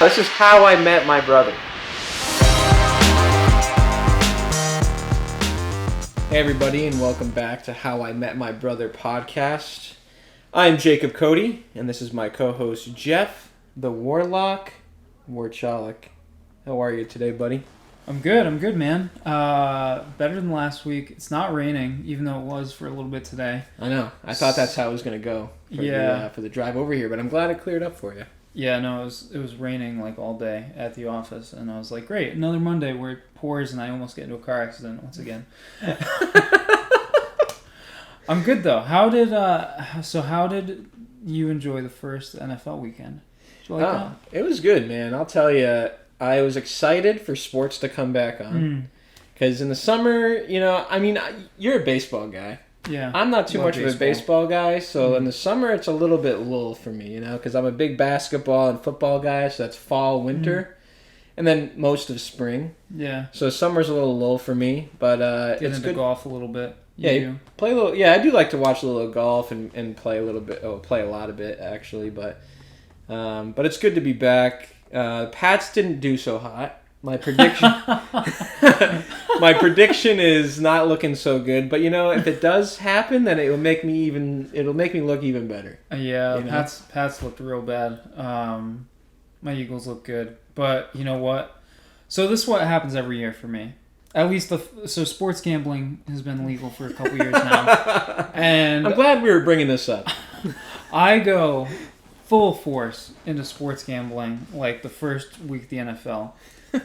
This is how I met my brother. Hey everybody, and welcome back to How I Met My Brother podcast. I'm Jacob Cody, and this is my co-host Jeff, the Warlock Warchalik. How are you today, buddy? I'm good, man. Better than last week. It's not raining, even though it was for a little bit today. I know. I thought that's how it was going to go for the drive over here, but I'm glad it cleared up for you. Yeah, no, it was raining like all day at the office, and I was like, great, another Monday where it pours and I almost get into a car accident once again. I'm good though. How did you enjoy the first NFL weekend? Did you like that? It was good, man. I'll tell you, I was excited for sports to come back on. Because in the summer, you're a baseball guy. Yeah. I'm not too much of a baseball guy, so in the summer it's a little bit lull for me, because I'm a big basketball and football guy, so that's fall, winter, and then most of spring. Yeah. So summer's a little lull for me, but Get it's into good. golf a little bit. Play a little. Yeah, I do like to watch a little golf and play a little bit. Oh, play a lot of it actually, but it's good to be back. Pats didn't do so hot. My prediction is not looking so good, but if it does happen, then it'll make me look even better. Yeah, Pats looked real bad. My Eagles look good, but you know what? So this is what happens every year for me. At least so sports gambling has been legal for a couple years now, and I'm glad we were bringing this up. I go full force into sports gambling like the first week of the NFL.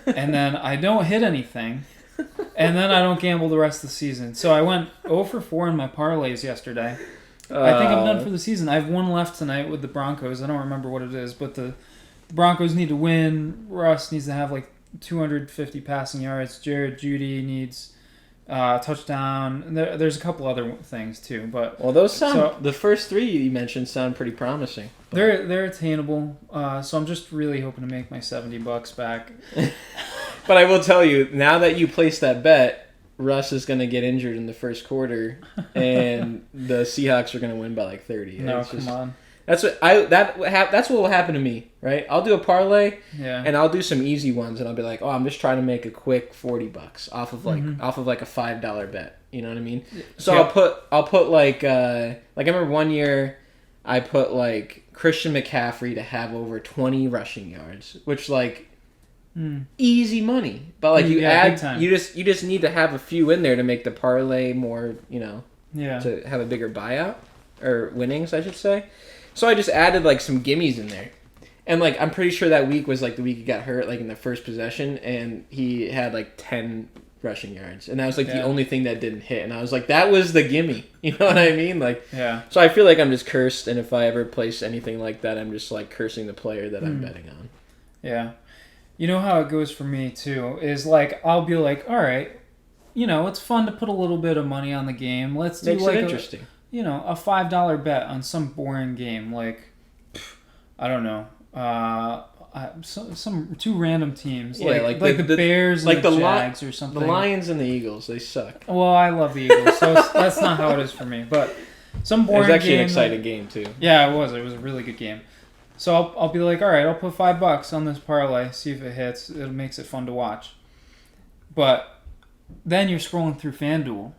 And then I don't hit anything, and then I don't gamble the rest of the season. So I went 0 for 4 in my parlays yesterday. I think I'm done for the season. I have one left tonight with the Broncos. I don't remember what it is, but the Broncos need to win. Russ needs to have like 250 passing yards. Jared Jeudy needs a touchdown. There's a couple other things too, but those the first three you mentioned sound pretty promising. They're attainable, so I'm just really hoping to make my $70 back. But I will tell you, now that you placed that bet, Russ is going to get injured in the first quarter, and the Seahawks are going to win by like 30. No, come on. That's what will happen to me, right? I'll do a parlay, and I'll do some easy ones, and I'll be like, I'm just trying to make a quick $40 off of like a $5 bet. You know what I mean? So yeah. I'll put like I remember one year I put like Christian McCaffrey to have over 20 rushing yards, which easy money. But like you just need to have a few in there to make the parlay more, to have a bigger buyout or winnings, I should say. So I just added like some gimmies in there. And like I'm pretty sure that week was like the week he got hurt, like in the first possession, and he had like 10 rushing yards. And that was like the only thing that didn't hit. And I was like, that was the gimme. You know what I mean? So I feel like I'm just cursed, and if I ever place anything like that, I'm just like cursing the player that I'm betting on. Yeah. You know how it goes for me too, is like I'll be like, all right, it's fun to put a little bit of money on the game. Let's do like interesting. A $5 bet on some boring game, like I don't know, some two random teams, like the Bears, and the Jags, or something. The Lions and the Eagles, they suck. Well, I love the Eagles, so that's not how it is for me. But some boring game. It was actually an exciting game too. Yeah, it was. It was a really good game. So I'll be like, all right, I'll put $5 on this parlay, see if it hits. It makes it fun to watch. But then you're scrolling through FanDuel,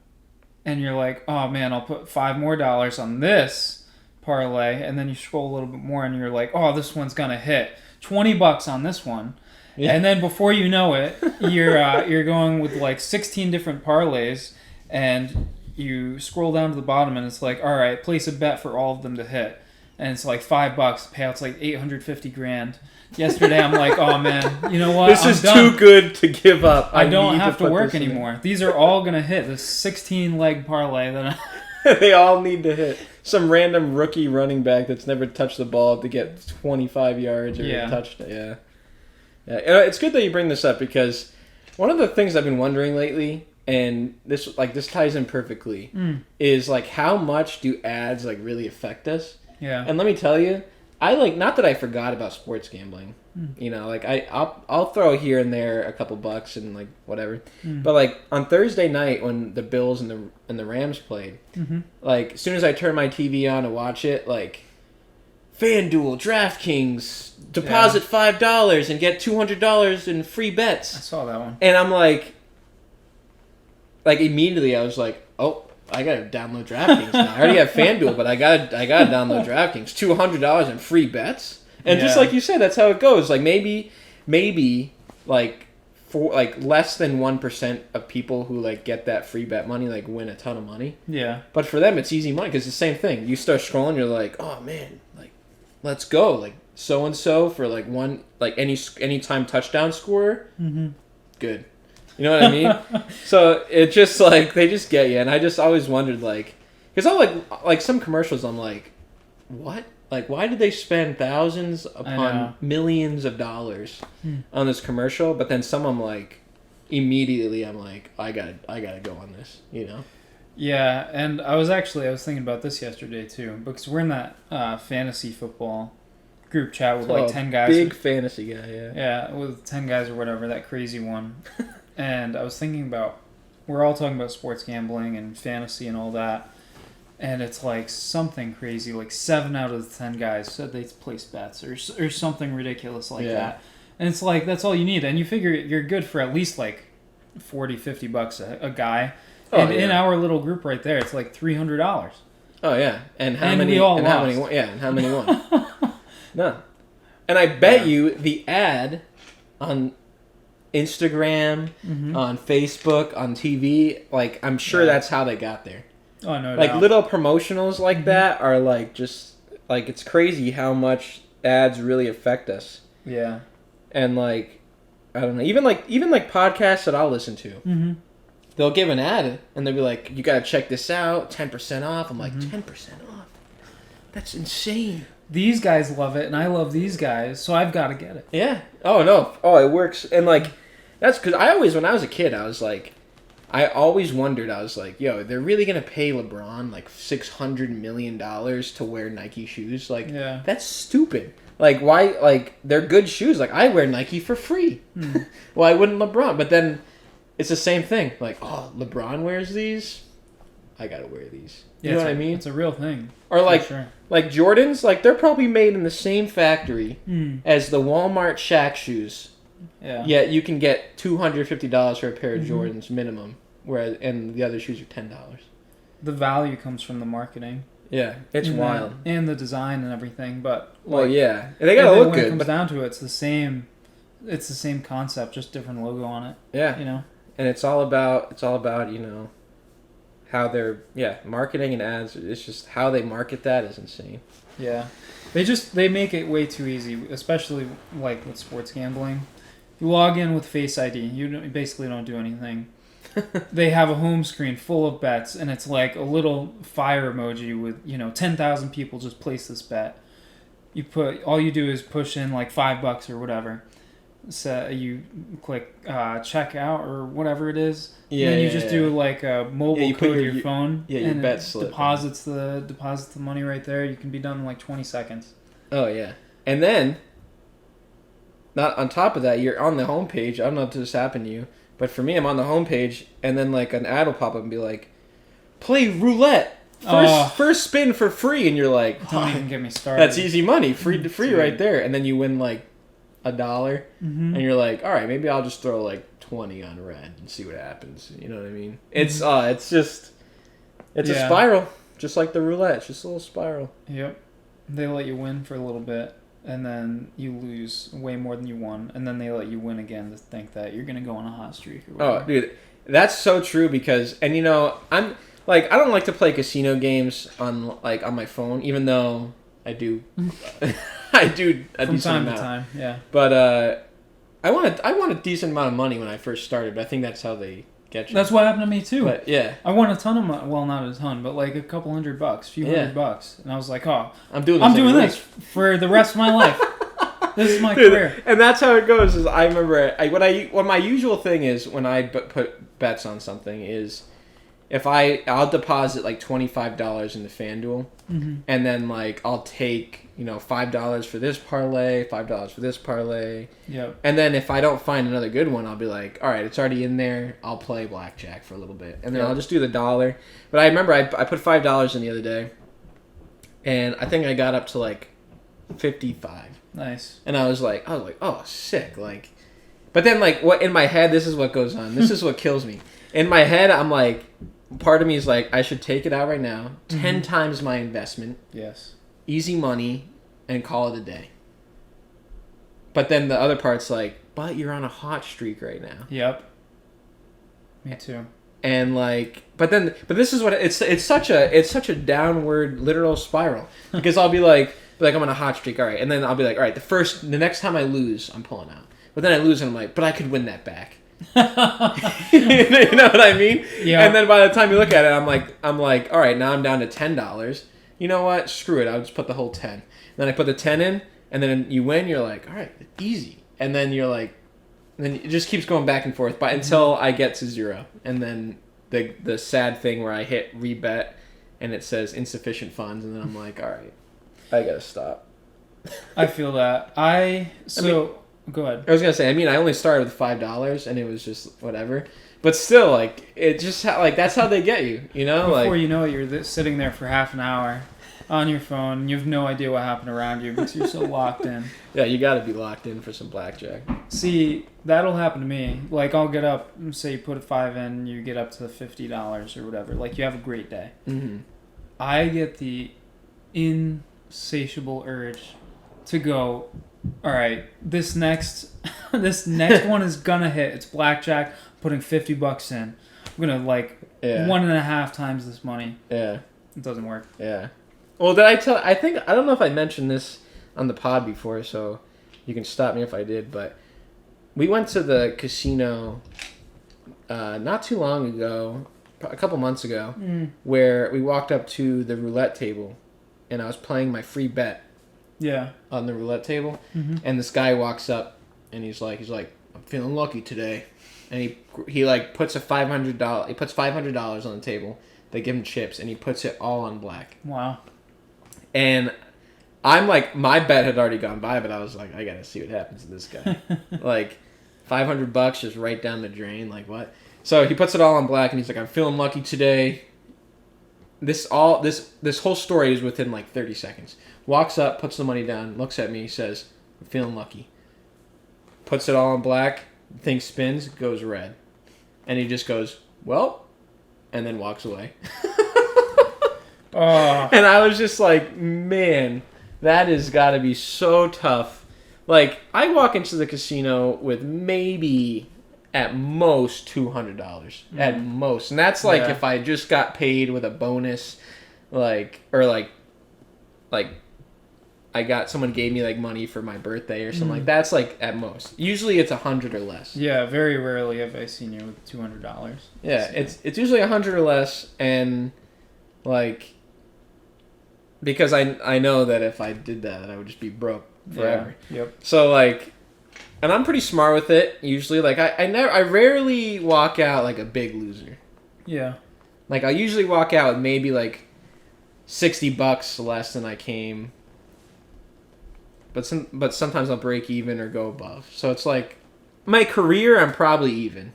and you're like, oh man, I'll put $5 more on this parlay, and then you scroll a little bit more, and you're like, oh, this one's gonna hit. $20 on this one, and then before you know it, you're going with like 16 different parlays, and you scroll down to the bottom, and it's like, all right, place a bet for all of them to hit. And it's like $5. Payout's like $850,000. Yesterday, I'm like, oh man, you know what? This is too good to give up. I don't have to work anymore. These are all gonna hit. This 16-leg parlay that they all need to hit. Some random rookie running back that's never touched the ball to get 25 yards or a touchdown. Yeah. It's good that you bring this up, because one of the things I've been wondering lately, and this ties in perfectly, is like how much do ads like really affect us? Yeah. And let me tell you, not that I forgot about sports gambling. I'll throw here and there a couple bucks and like whatever. But like on Thursday night when the Bills and the Rams played, like as soon as I turned my TV on to watch it, like FanDuel, DraftKings, deposit $5 and get $200 in free bets. I saw that one. And I'm like immediately I was like, oh, I gotta download DraftKings now. I already have FanDuel, but I gotta download DraftKings. $200 in free bets, and just like you said, that's how it goes. Like maybe like for like less than 1% of people who like get that free bet money like win a ton of money. Yeah. But for them, it's easy money because it's the same thing. You start scrolling, you're like, oh man, like let's go, like so and so for like one like anytime touchdown scorer. Mm-hmm. Good. You know what I mean? So it just like they just get you, and I just always wondered like, because I'm like some commercials, I'm like, what? Like, why did they spend thousands upon millions of dollars on this commercial? But then some, I'm like, immediately, I'm like, I gotta go on this, you know? Yeah, and I was thinking about this yesterday too, because we're in that fantasy football group chat with like 10 guys. Big fantasy guy, yeah. Yeah, with 10 guys or whatever, that crazy one. And I was thinking about, we're all talking about sports gambling and fantasy and all that. And it's like something crazy, like 7 out of the 10 guys said they placed bets or something ridiculous like that. And it's like, that's all you need. And you figure you're good for at least like $40-$50 a guy. And in our little group right there, it's like $300. Oh, yeah. And how many? We all and lost. how many won? Yeah, and how many won? None. And I bet you the ad on Instagram, on Facebook, on TV, like I'm sure that's how they got there. Oh no! Like little promotionals like that are like just like it's crazy how much ads really affect us. Yeah. And like I don't know, even like podcasts that I'll listen to, they'll give an ad and they'll be like, "You gotta check this out, 10% off." I'm like, 10% off? That's insane. These guys love it, and I love these guys, so I've got to get it. Yeah. Oh no. Oh, it works, and like. That's because when I was a kid, I was like, I always wondered, I was like, yo, they're really going to pay LeBron like $600 million to wear Nike shoes? Like, that's stupid. Like, why, like, they're good shoes. Like, I wear Nike for free. Why wouldn't LeBron? But then it's the same thing. Like, oh, LeBron wears these? I got to wear these. You know what I mean? It's a real thing. Or like, like Jordans, like, they're probably made in the same factory as the Walmart Shaq shoes. Yeah. Yet you can get $250 for a pair of Jordans minimum, and the other shoes are $10. The value comes from the marketing. Yeah, it's wild. And the design and everything, but well, yeah, they gotta look good. When it comes down to it, it's the same. It's the same concept, just different logo on it. Yeah, you know. And it's all about you know how they're marketing and ads. It's just how they market that is insane. Yeah, they make it way too easy, especially like with sports gambling. You log in with Face ID. You basically don't do anything. They have a home screen full of bets, and it's like a little fire emoji with 10,000 people just place this bet. All you do is push in like $5 or whatever. So you click check out or whatever it is. Yeah. And then you just do like a mobile code to your phone. Yeah, your bet slip. Deposits the money right there. You can be done in like 20 seconds. Oh yeah, and then. Not on top of that, you're on the homepage. I don't know if this happened to you, but for me, I'm on the homepage, and then like an ad will pop up and be like, "Play roulette, first spin for free," and you're like, "Don't even get me started." That's easy money, free right there, and then you win like $1, and you're like, "All right, maybe I'll just throw like 20 on red and see what happens." You know what I mean? It's a spiral, just like the roulette. It's just a little spiral. Yep, they let you win for a little bit. And then you lose way more than you won, and then they let you win again to think that you're gonna go on a hot streak or whatever. Oh, dude, that's so true because, and I'm like, I don't like to play casino games on my phone, even though I do, I do a from decent time amount. to time, yeah. But I want a decent amount of money when I first started, but I think that's how they get you. That's what happened to me too. But, yeah, I won a ton of money. Well, not a ton, but like a couple $100, few $100, and I was like, oh, I'm doing this for the rest of my life. This is my career. And that's how it goes. Is I remember what my usual thing is when I put bets on something is if I'll deposit like $25 into FanDuel, and then like I'll take $5 for this parlay, $5 for this parlay. Yep. And then if I don't find another good one, I'll be like, all right, it's already in there. I'll play blackjack for a little bit, and then I'll just do the $1. But I remember I put $5 in the other day, and I think I got up to like 55. Nice. And I was like, oh, sick. Like, but then like what in my head, this is what goes on. This is what kills me. In my head, I'm like, part of me is like, I should take it out right now, 10 times my investment. Yes. Easy money, and call it a day. But then the other part's like, but you're on a hot streak right now. Yep. Me too. And like, but this is what it's such a downward literal spiral, because I'll be like I'm on a hot streak, all right, and then I'll be like, all right, the next time I lose, I'm pulling out. But then I lose and I'm like, but I could win that back. You know what I mean? Yeah. And then by the time you look at it, I'm like, all right, now I'm down to $10. You know what? Screw it. I'll just put the whole 10. Then I put the 10 in, and then you win. You're like, all right, easy. And then you're like, then it just keeps going back and forth, but until I get to 0, and then the sad thing where I hit rebet, and it says insufficient funds, and then I'm like, all right, I gotta stop. I feel that. Go ahead. I was gonna say, I only started with $5, and it was just whatever. But still, like, it just like that's how they get you, you know. Before like, you know it, you're sitting there for half an hour on your phone. And you have no idea what happened around you because you're so locked in. Yeah, you got to be locked in for some blackjack. See, that'll happen to me. Like, I'll get up, say you put a 5 in, you get up to $50 or whatever. Like, you have a great day. Mm-hmm. I get the insatiable urge to go, all right, this next one is gonna hit. It's blackjack. Putting $50 in. I'm gonna 1.5 times this money. Yeah. It doesn't work. Yeah. Well, I don't know if I mentioned this on the pod before, so you can stop me if I did, but we went to the casino not too long ago, a couple months ago, where we walked up to the roulette table, and I was playing my free bet. Yeah. On the roulette table, and this guy walks up, and he's like, I'm feeling lucky today, and he like puts $500. He puts $500 on the table. They give him chips, and he puts it all on black. Wow. And I'm like, my bet had already gone by, but I was like, I gotta see what happens to this guy. Like, $500 just right down the drain. Like, what? So he puts it all on black, and he's like, I'm feeling lucky today. This whole story is within like 30 seconds. Walks up, puts the money down, looks at me, says, I'm feeling lucky. Puts it all on black, thing spins, goes red. And he just goes, well, and then walks away. And I was just like, man, that has got to be so tough. Like, I walk into the casino with maybe at most $200 at most, and that's like if I just got paid with a bonus, I got someone gave me like money for my birthday or something like that's like at most. Usually it's $100 or less. Yeah, very rarely have I seen you with $200. Yeah, it's usually $100 or less, and like because I know that if I did that I would just be broke forever. Yeah. Yep. So like. And I'm pretty smart with it, usually. Like, I rarely walk out like a big loser. Yeah. Like, I usually walk out with maybe like $60 less than I came. But sometimes I'll break even or go above. So it's like, my career, I'm probably even.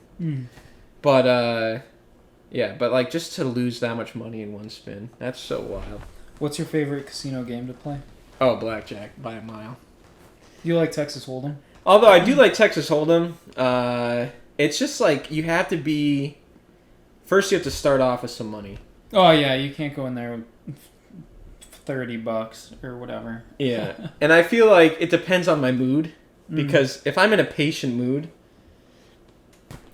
But, yeah, but like, just to lose that much money in one spin, that's so wild. What's your favorite casino game to play? Oh, blackjack, by a mile. You like Texas Hold'em? Although I do like Texas Hold'em, it's just like you have to be. First, you have to start off with some money. Oh yeah, you can't go in there with $30 or whatever. Yeah, and I feel like it depends on my mood, because if I'm in a patient mood,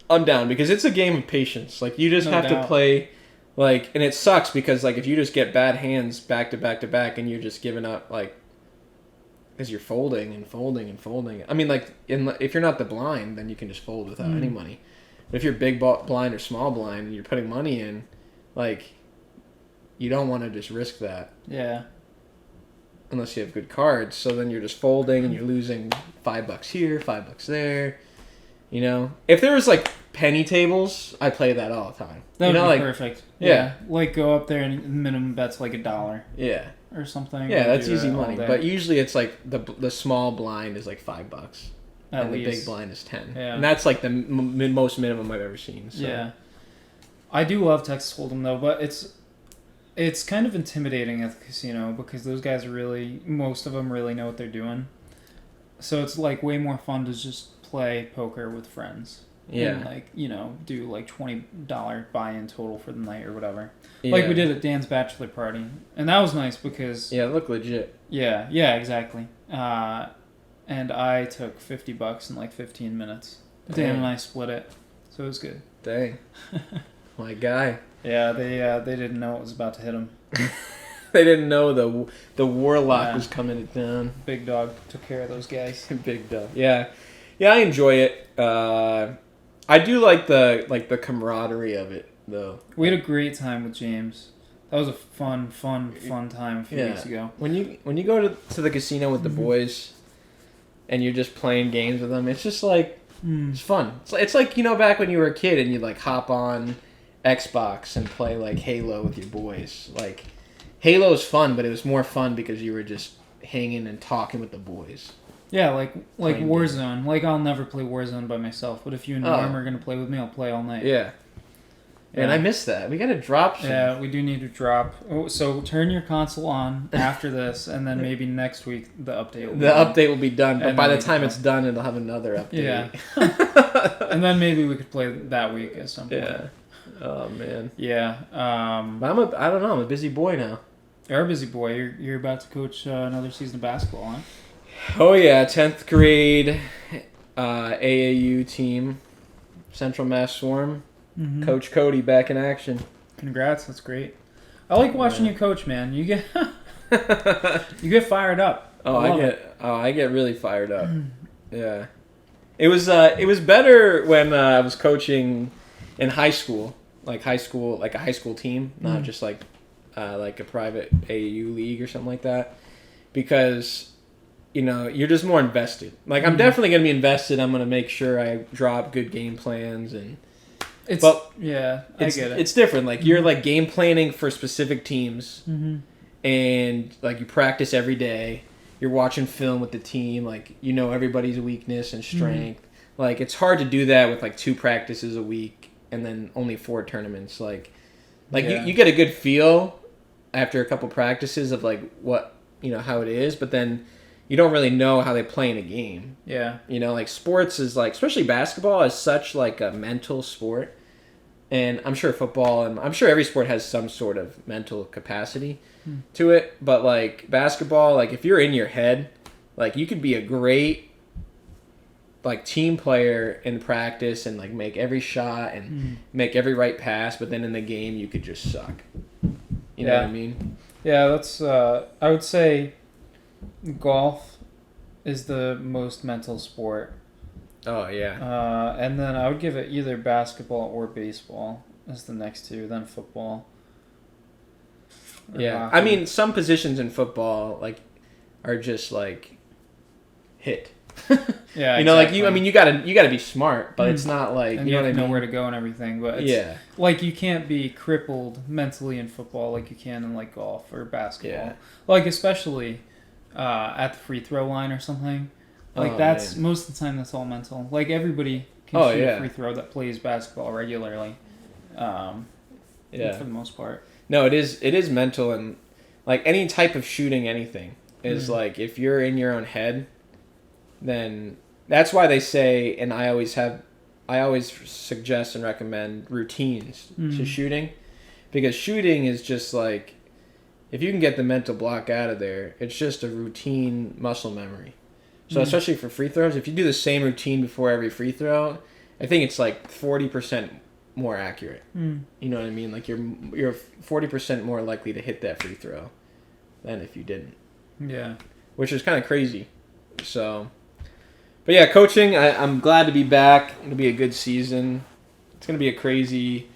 I'm down, because it's a game of patience. Like, you just have to play, like, and it sucks because like if you just get bad hands back to back to back and you're just giving up, like. Because you're folding and folding and folding. I mean, like, if you're not the blind, then you can just fold without any money. But if you're big blind or small blind and you're putting money in, like, you don't want to just risk that. Yeah. Unless you have good cards. So then you're just folding and you're losing $5 here, $5 there. You know? If there was, like, penny tables, I'd play that all the time. That would be like, perfect. Yeah. Like, go up there and minimum bet's like $1. Yeah. Or something. Yeah, that's easy money. But usually it's like the small blind is like $5, and the big blind is 10. Yeah. And that's like the most minimum I've ever seen. So. Yeah, I do love Texas Hold'em though, but it's kind of intimidating at the casino because those guys most of them really know what they're doing. So it's like way more fun to just play poker with friends. Yeah. And like, you know, do like $20 buy-in total for the night or whatever. Yeah. Like we did at Dan's bachelor party. And that was nice because... Yeah, it looked legit. Yeah, exactly. And I took $50 in like 15 minutes. Dang. Dan and I split it. So it was good. Dang. My guy. Yeah, they didn't know it was about to hit them. They didn't know the warlock was coming down. Big dog took care of those guys. Big dog. Yeah. Yeah, I enjoy it. I do like the camaraderie of it though. We had a great time with James. That was a fun time a few weeks ago. When you go to the casino with the boys and you're just playing games with them, it's just like it's fun. It's like, you know, back when you were a kid and you'd like hop on Xbox and play like Halo with your boys. Like Halo's fun, but it was more fun because you were just hanging and talking with the boys. Yeah, like Warzone. Like I'll never play Warzone by myself, but if you and Norm are gonna play with me, I'll play all night. Yeah. And I miss that. We gotta drop some. Yeah, we do need to drop. Oh, so turn your console on after this, and then maybe next week the update will be done. Update will be done, but by the time it's done, it'll have another update. Yeah. And then maybe we could play that week at some point. Yeah. Oh man. Yeah. But I don't know. I'm a busy boy now. You're a busy boy. You're about to coach another season of basketball, huh? Oh yeah, 10th grade AAU team, Central Mass Swarm. Mm-hmm. Coach Cody back in action. Congrats, that's great. I like watching you coach, man. You get you get fired up. I get really fired up. Yeah. It was better when I was coaching in high school, like a high school team, not just like a private AAU league or something like that, because you know, you're just more invested. Like I'm definitely going to be invested. I'm going to make sure I drop good game plans and I get it. It's different. Like you're like game planning for specific teams, and like you practice every day. You're watching film with the team. Like you know everybody's weakness and strength. Like it's hard to do that with like 2 practices a week and then only 4 tournaments. You get a good feel after a couple practices of like what how it is, but then you don't really know how they play in a game. Yeah. You know, like sports is like, especially basketball is such like a mental sport. And I'm sure football and I'm sure every sport has some sort of mental capacity to it. But like basketball, like if you're in your head, like you could be a great like team player in practice and like make every shot and make every right pass. But then in the game, you could just suck. You know what I mean? Yeah, that's, I would say golf is the most mental sport. Oh, yeah. And then I would give it either basketball or baseball as the next 2, then football. Yeah. Hockey. I mean, some positions in football, like, are just, like, hit. Yeah, you know, exactly. Like, you gotta be smart, but it's not like... And you have to know where to go and everything, but it's, like, you can't be crippled mentally in football like you can in, like, golf or basketball. Yeah. Like, especially at the free throw line or something. Like, most of the time, that's all mental. Like, everybody can shoot a free throw that plays basketball regularly. For the most part. No, it is mental, and, like, any type of shooting anything is, like, if you're in your own head, then that's why they say, and I always suggest and recommend routines to shooting, because shooting is just, like, if you can get the mental block out of there, it's just a routine muscle memory. So especially for free throws, if you do the same routine before every free throw, I think it's like 40% more accurate. You know what I mean? Like you're 40% more likely to hit that free throw than if you didn't. Yeah. Which is kind of crazy. So, but yeah, coaching, I'm glad to be back. It'll be a good season. It's going to be a crazy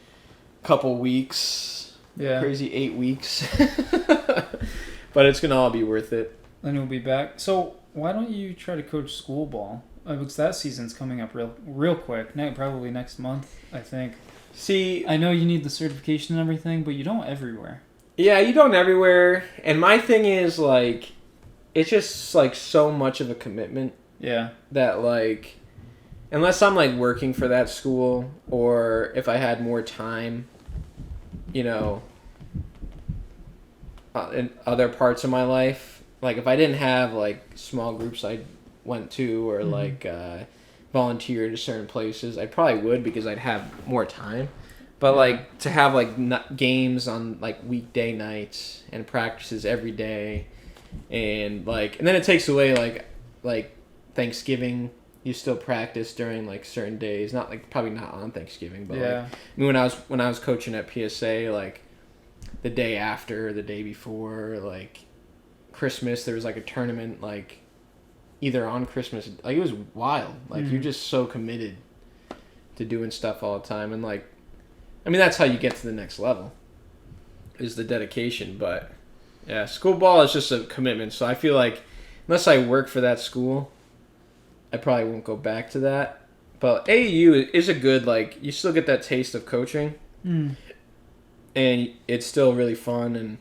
couple weeks. Yeah. Crazy 8 weeks. But it's going to all be worth it. Then you'll be back. So why don't you try to coach school ball? Because that season's coming up real quick. Probably next month, I think. See, I know you need the certification and everything, but you don't everywhere. Yeah, you don't everywhere. And my thing is, like, it's just, like, so much of a commitment. Yeah. That, like, unless I'm, like, working for that school, or if I had more time, you know, in other parts of my life, like, if I didn't have, like, small groups I went to or like volunteered to certain places. I probably would because I'd have more time. But like to have like games on like weekday nights and practices every day, and then it takes away like Thanksgiving. You still practice during like certain days, not like probably not on Thanksgiving, but like, I mean when I was coaching at PSA, like the day after, the day before, like Christmas, there was like a tournament like either on Christmas, like it was wild. Like you're just so committed to doing stuff all the time, and like I mean that's how you get to the next level is the dedication. But yeah, school ball is just a commitment, so I feel like unless I work for that school, I probably won't go back to that. But AAU is a good, like, you still get that taste of coaching. And it's still really fun. And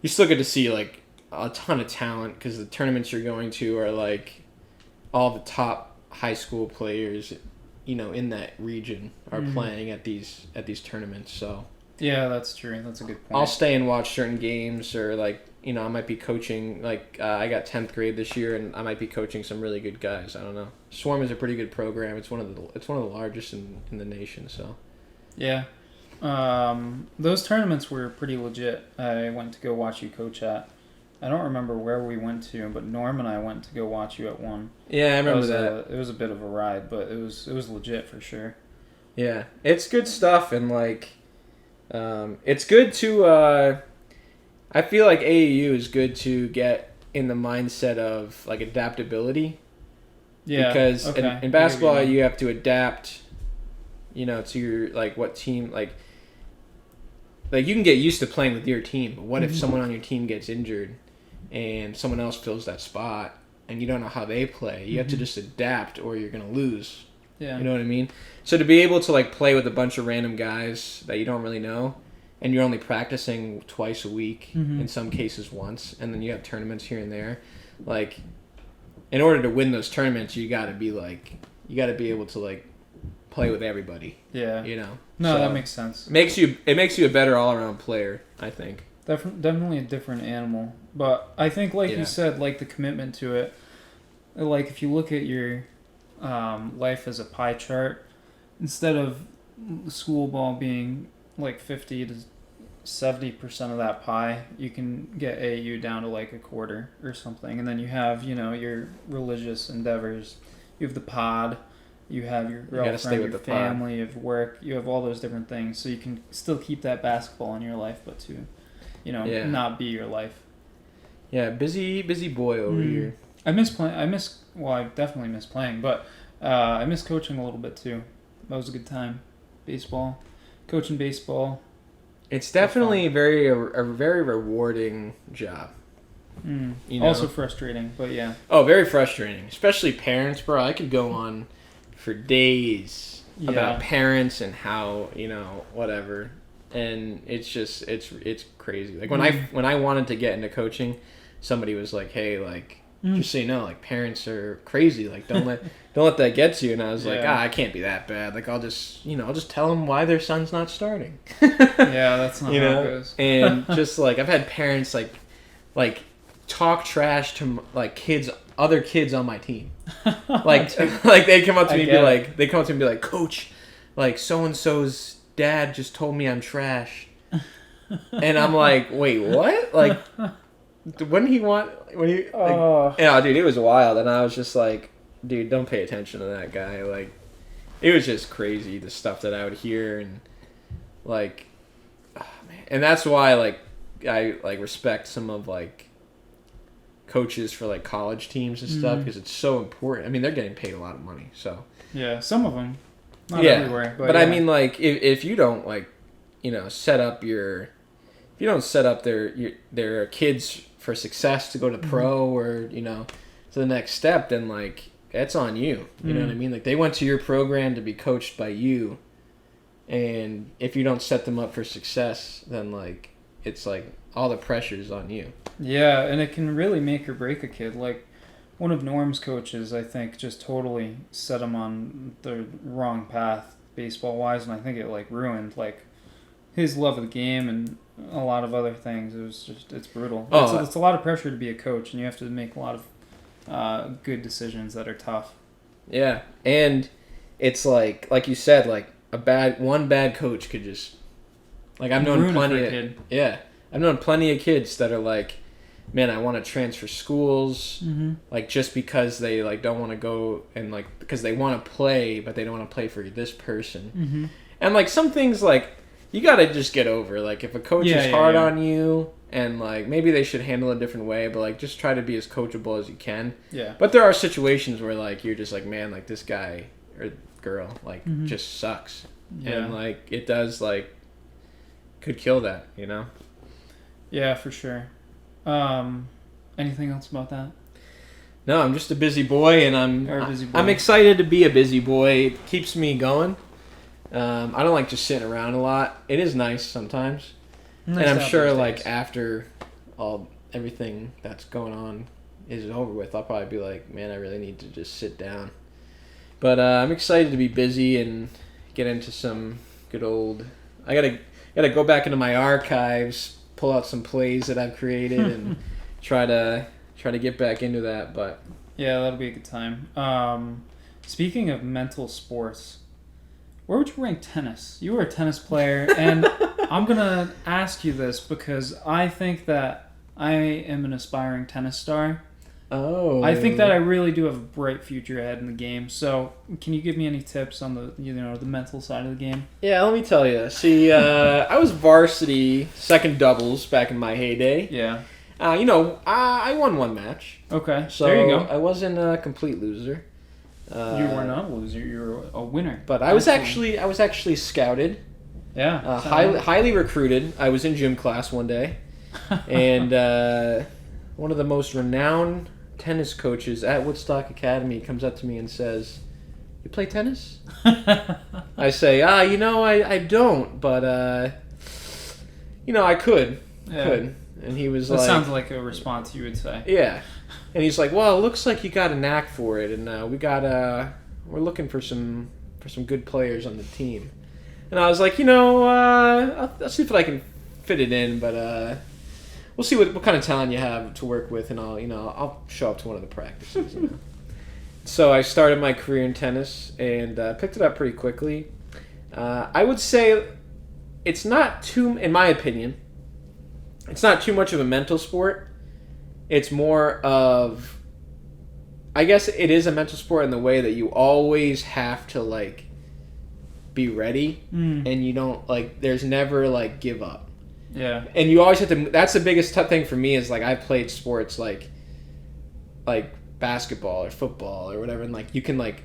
you still get to see, like, a ton of talent because the tournaments you're going to are, like, all the top high school players, you know, in that region are playing at these tournaments. So yeah, that's true. That's a good point. I'll stay and watch certain games or, like, you know, I might be coaching, like, I got 10th grade this year, and I might be coaching some really good guys. I don't know. Swarm is a pretty good program. It's one of the largest in the nation, so. Yeah. Those tournaments were pretty legit. I went to go watch you coach at. I don't remember where we went to, but Norm and I went to go watch you at one. Yeah, I remember that. It was a bit of a ride, but it was legit for sure. Yeah. It's good stuff, and, like, it's good to, I feel like AAU is good to get in the mindset of like adaptability. Yeah. Because in basketball you have to adapt, you know, to your like what team like you can get used to playing with your team, but what if someone on your team gets injured and someone else fills that spot and you don't know how they play? You have to just adapt or you're gonna lose. Yeah. You know what I mean? So to be able to like play with a bunch of random guys that you don't really know, and you're only practicing twice a week, in some cases once, and then you have tournaments here and there. Like, in order to win those tournaments, you gotta be able to like play with everybody. Yeah. You know. No, so that makes sense. It makes you a better all around player, I think. Definitely a different animal, but I think like you said, like the commitment to it. Like if you look at your life as a pie chart, instead of school ball being like 50 to 70% of that pie, you can get AU down to like a quarter or something, and then you have, you know, your religious endeavors, you have the pod, you have your girlfriend, your family, you have work, you have all those different things, so you can still keep that basketball in your life, but to, you know, not be your life. Yeah, busy boy over here. I definitely miss playing, but I miss coaching a little bit too. That was a good time. Coaching baseball. It's definitely a very rewarding job. You know? Also frustrating, but yeah. Oh, very frustrating. Especially parents, bro. I could go on for days about parents and how, you know, whatever. And it's just, it's crazy. Like when I wanted to get into coaching, somebody was like, hey, like, just so you know, like parents are crazy. Like don't let that get to you. And I was like, I can't be that bad. Like I'll just tell them why their son's not starting. Yeah, that's not how it goes. And just like I've had parents like talk trash to like other kids on my team. Like they come up to me and be like, Coach, like so and so's dad just told me I'm trash. And I'm like, wait, what? Like. Yeah, dude, it was wild, and I was just like, dude, don't pay attention to that guy. Like, it was just crazy, the stuff that I would hear, and like, oh, man. And that's why like I like respect some of like coaches for like college teams and stuff because it's so important. I mean, they're getting paid a lot of money, so yeah, some of them, not everywhere, but I mean, like if you don't like, you know, set up their kids for success to go to pro or, you know, to the next step, then like that's on you. You know what I mean? Like they went to your program to be coached by you, and if you don't set them up for success, then like it's like all the pressure's on you. Yeah, and it can really make or break a kid. Like one of Norm's coaches, I think, just totally set him on the wrong path baseball wise, and I think it like ruined like his love of the game and a lot of other things. It's brutal. It's a lot of pressure to be a coach, and you have to make a lot of good decisions that are tough. Yeah, and it's like you said, like one bad coach could just like I've known I've known plenty of kids that are like, man, I want to transfer schools, like just because they like don't want to go and like because they want to play, but they don't want to play for this person, and like some things like you gotta just get over. Like if a coach is hard on you. And, like, maybe they should handle it a different way, but, like, just try to be as coachable as you can. Yeah. But there are situations where, like, you're just like, man, like, this guy or girl, like, just sucks. Yeah. And, like, it does, like, could kill that, you know? Yeah, for sure. Anything else about that? No, I'm just a busy boy, and I'm excited to be a busy boy. It keeps me going. I don't like just sitting around a lot. It is nice sometimes. Nice, and I'm sure, like, after everything that's going on is over with, I'll probably be like, man, I really need to just sit down. But I'm excited to be busy and get into some good old... I gotta go back into my archives, pull out some plays that I've created, and try to get back into that. But yeah, that'll be a good time. Speaking of mental sports, where would you rank tennis? You were a tennis player, and I'm going to ask you this because I think that I am an aspiring tennis star. Oh. I think that I really do have a bright future ahead in the game. So, can you give me any tips on the mental side of the game? Yeah, let me tell you. See, I was varsity second doubles back in my heyday. Yeah. I won one match. Okay. So there you go. I wasn't a complete loser. You were not a loser. You were a winner. But I was actually scouted. Yeah. Highly recruited. I was in gym class one day, and one of the most renowned tennis coaches at Woodstock Academy comes up to me and says, "You play tennis?" I say, I don't, but I could. Yeah. Could. And he was that like... That sounds like a response you would say. Yeah. And he's like, well, it looks like you got a knack for it, and we're looking for some good players on the team. And I was like, I'll see if I can fit it in, but we'll see what kind of talent you have to work with, and I'll show up to one of the practices. So I started my career in tennis and picked it up pretty quickly. I would say it's not too, in my opinion, it's not too much of a mental sport. It's more of, I guess it is a mental sport in the way that you always have to, like, be ready, and you don't, like, there's never, like, give up. Yeah. And you always have to, that's the biggest thing for me is, like, I played sports like basketball or football or whatever, and, like, you can, like,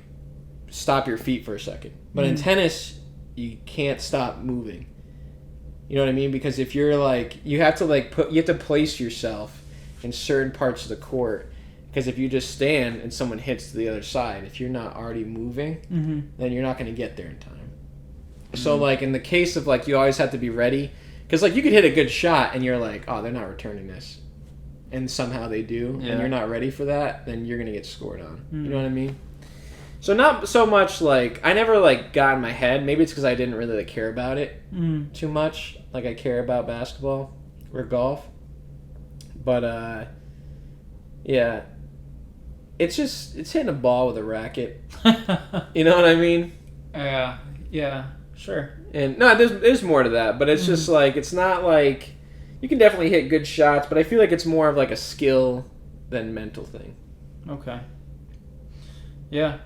stop your feet for a second. But in tennis, you can't stop moving. You know what I mean? Because if you're, like, you have to place yourself in certain parts of the court, because if you just stand and someone hits to the other side, if you're not already moving, then you're not going to get there in time. So, like, in the case of, like, you always have to be ready, because, like, you could hit a good shot and you're like, oh, they're not returning this, and somehow they do, and you're not ready for that, then you're going to get scored on. You know what I mean? So not so much, like, I never, like, got in my head. Maybe it's because I didn't really, like, care about it too much, like I care about basketball or golf. But, yeah, it's hitting a ball with a racket. You know what I mean? Yeah, sure. And, no, there's more to that, but it's just, like, it's not, like, you can definitely hit good shots, but I feel like it's more of, like, a skill than mental thing. Okay. Yeah.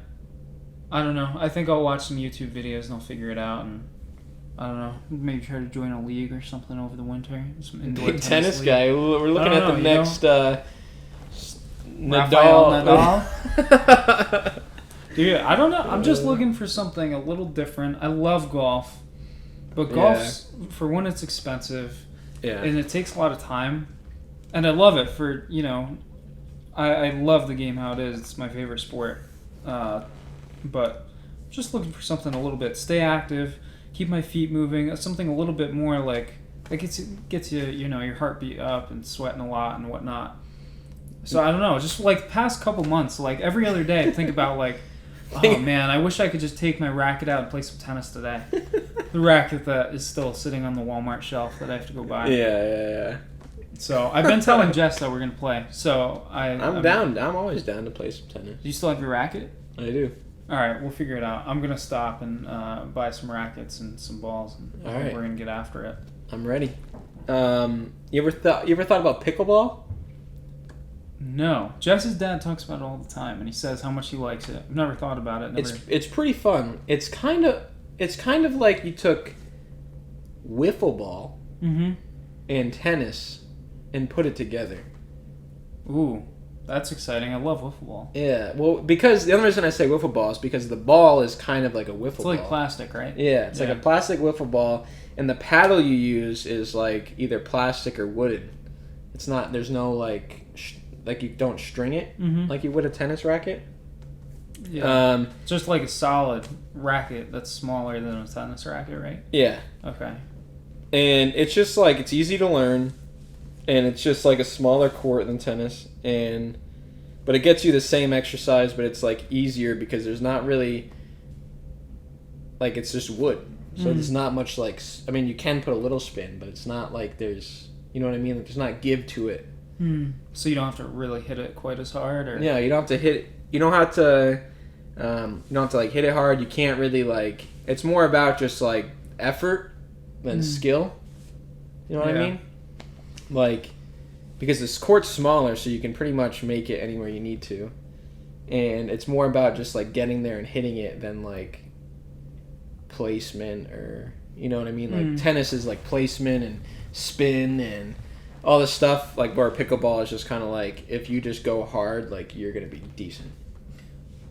I don't know. I think I'll watch some YouTube videos and I'll figure it out, and I don't know, maybe try to join a league or something over the winter. Some indoor big tennis guy. We're looking at the next Nadal. Dude, I don't know. I'm just looking for something a little different. I love golf, but golf's for when it's expensive, and it takes a lot of time, and I love it for I love the game how it is. It's my favorite sport, but just looking for something a little bit stay active. Keep my feet moving. Something a little bit more like it gets you, your heartbeat up and sweating a lot and whatnot. So I don't know. Just like past couple months, like every other day, I think about like, oh man, I wish I could just take my racket out and play some tennis today. The racket that is still sitting on the Walmart shelf that I have to go buy. Yeah. So I've been telling Jess that we're gonna play. So I'm down. I'm always down to play some tennis. Do you still have your racket? I do. All right, we'll figure it out. I'm gonna stop and buy some rackets and some balls, and all right. We're gonna get after it. I'm ready. You ever thought about pickleball? No. Jess's dad talks about it all the time, and he says how much he likes it. I've never thought about it. It's pretty fun. It's kind of like you took wiffle ball and tennis and put it together. Ooh, that's exciting. I love wiffle ball. Yeah, well, because the only reason I say wiffle ball is because the ball is kind of like a wiffle ball. It's like plastic, right? Yeah, it's like a plastic wiffle ball, and the paddle you use is like either plastic or wooden. It's not. There's no like you don't string it like you would a tennis racket. Yeah. Just like a solid racket that's smaller than a tennis racket, right? Yeah. Okay. And it's just like it's easy to learn, and it's just like a smaller court than tennis, but it gets you the same exercise, but it's like easier because there's not really like it's just wood, so there's not much like you can put a little spin, but it's not like there's what I mean. Like, there's not give to it. So you don't have to really hit it quite as hard, or yeah, you don't have to hit. You don't have to. You don't have to like hit it hard. You can't really like. It's more about just like effort than skill. You know what I mean? Like, because this court's smaller, so you can pretty much make it anywhere you need to, and it's more about just like getting there and hitting it than like placement or you know what I mean. Like tennis is like placement and spin and all this stuff. Like where pickleball is just kind of like if you just go hard, like you're gonna be decent.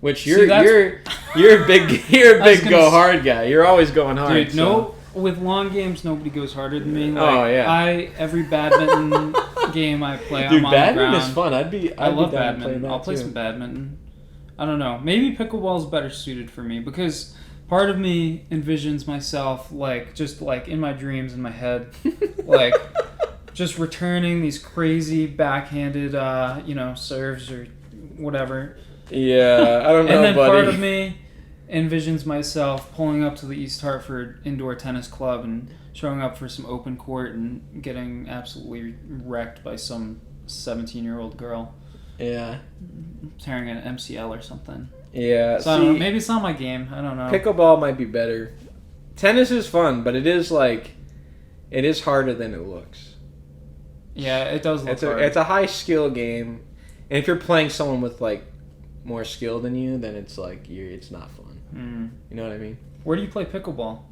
Which you're a big go hard guy. You're always going hard. Dude, no. With long games, nobody goes harder than me. Like, every badminton game I play, dude, I'm on the ground. badminton is fun. I love badminton. I'll play some badminton. I don't know. Maybe pickleball is better suited for me because part of me envisions myself just in my dreams in my head, just returning these crazy backhanded, serves or whatever. Yeah, I don't know, and then buddy. part of me envisions myself pulling up to the East Hartford Indoor Tennis Club and showing up for some open court and getting absolutely wrecked by some 17-year-old girl. Yeah. Tearing an MCL or something. Yeah. So I don't know. Maybe it's not my game. I don't know. Pickleball might be better. Tennis is fun, but it is harder than it looks. Yeah, it does look hard. It's a high skill game, and if you're playing someone with more skill than you, then it's it's not fun. You know what I mean? Where do you play pickleball?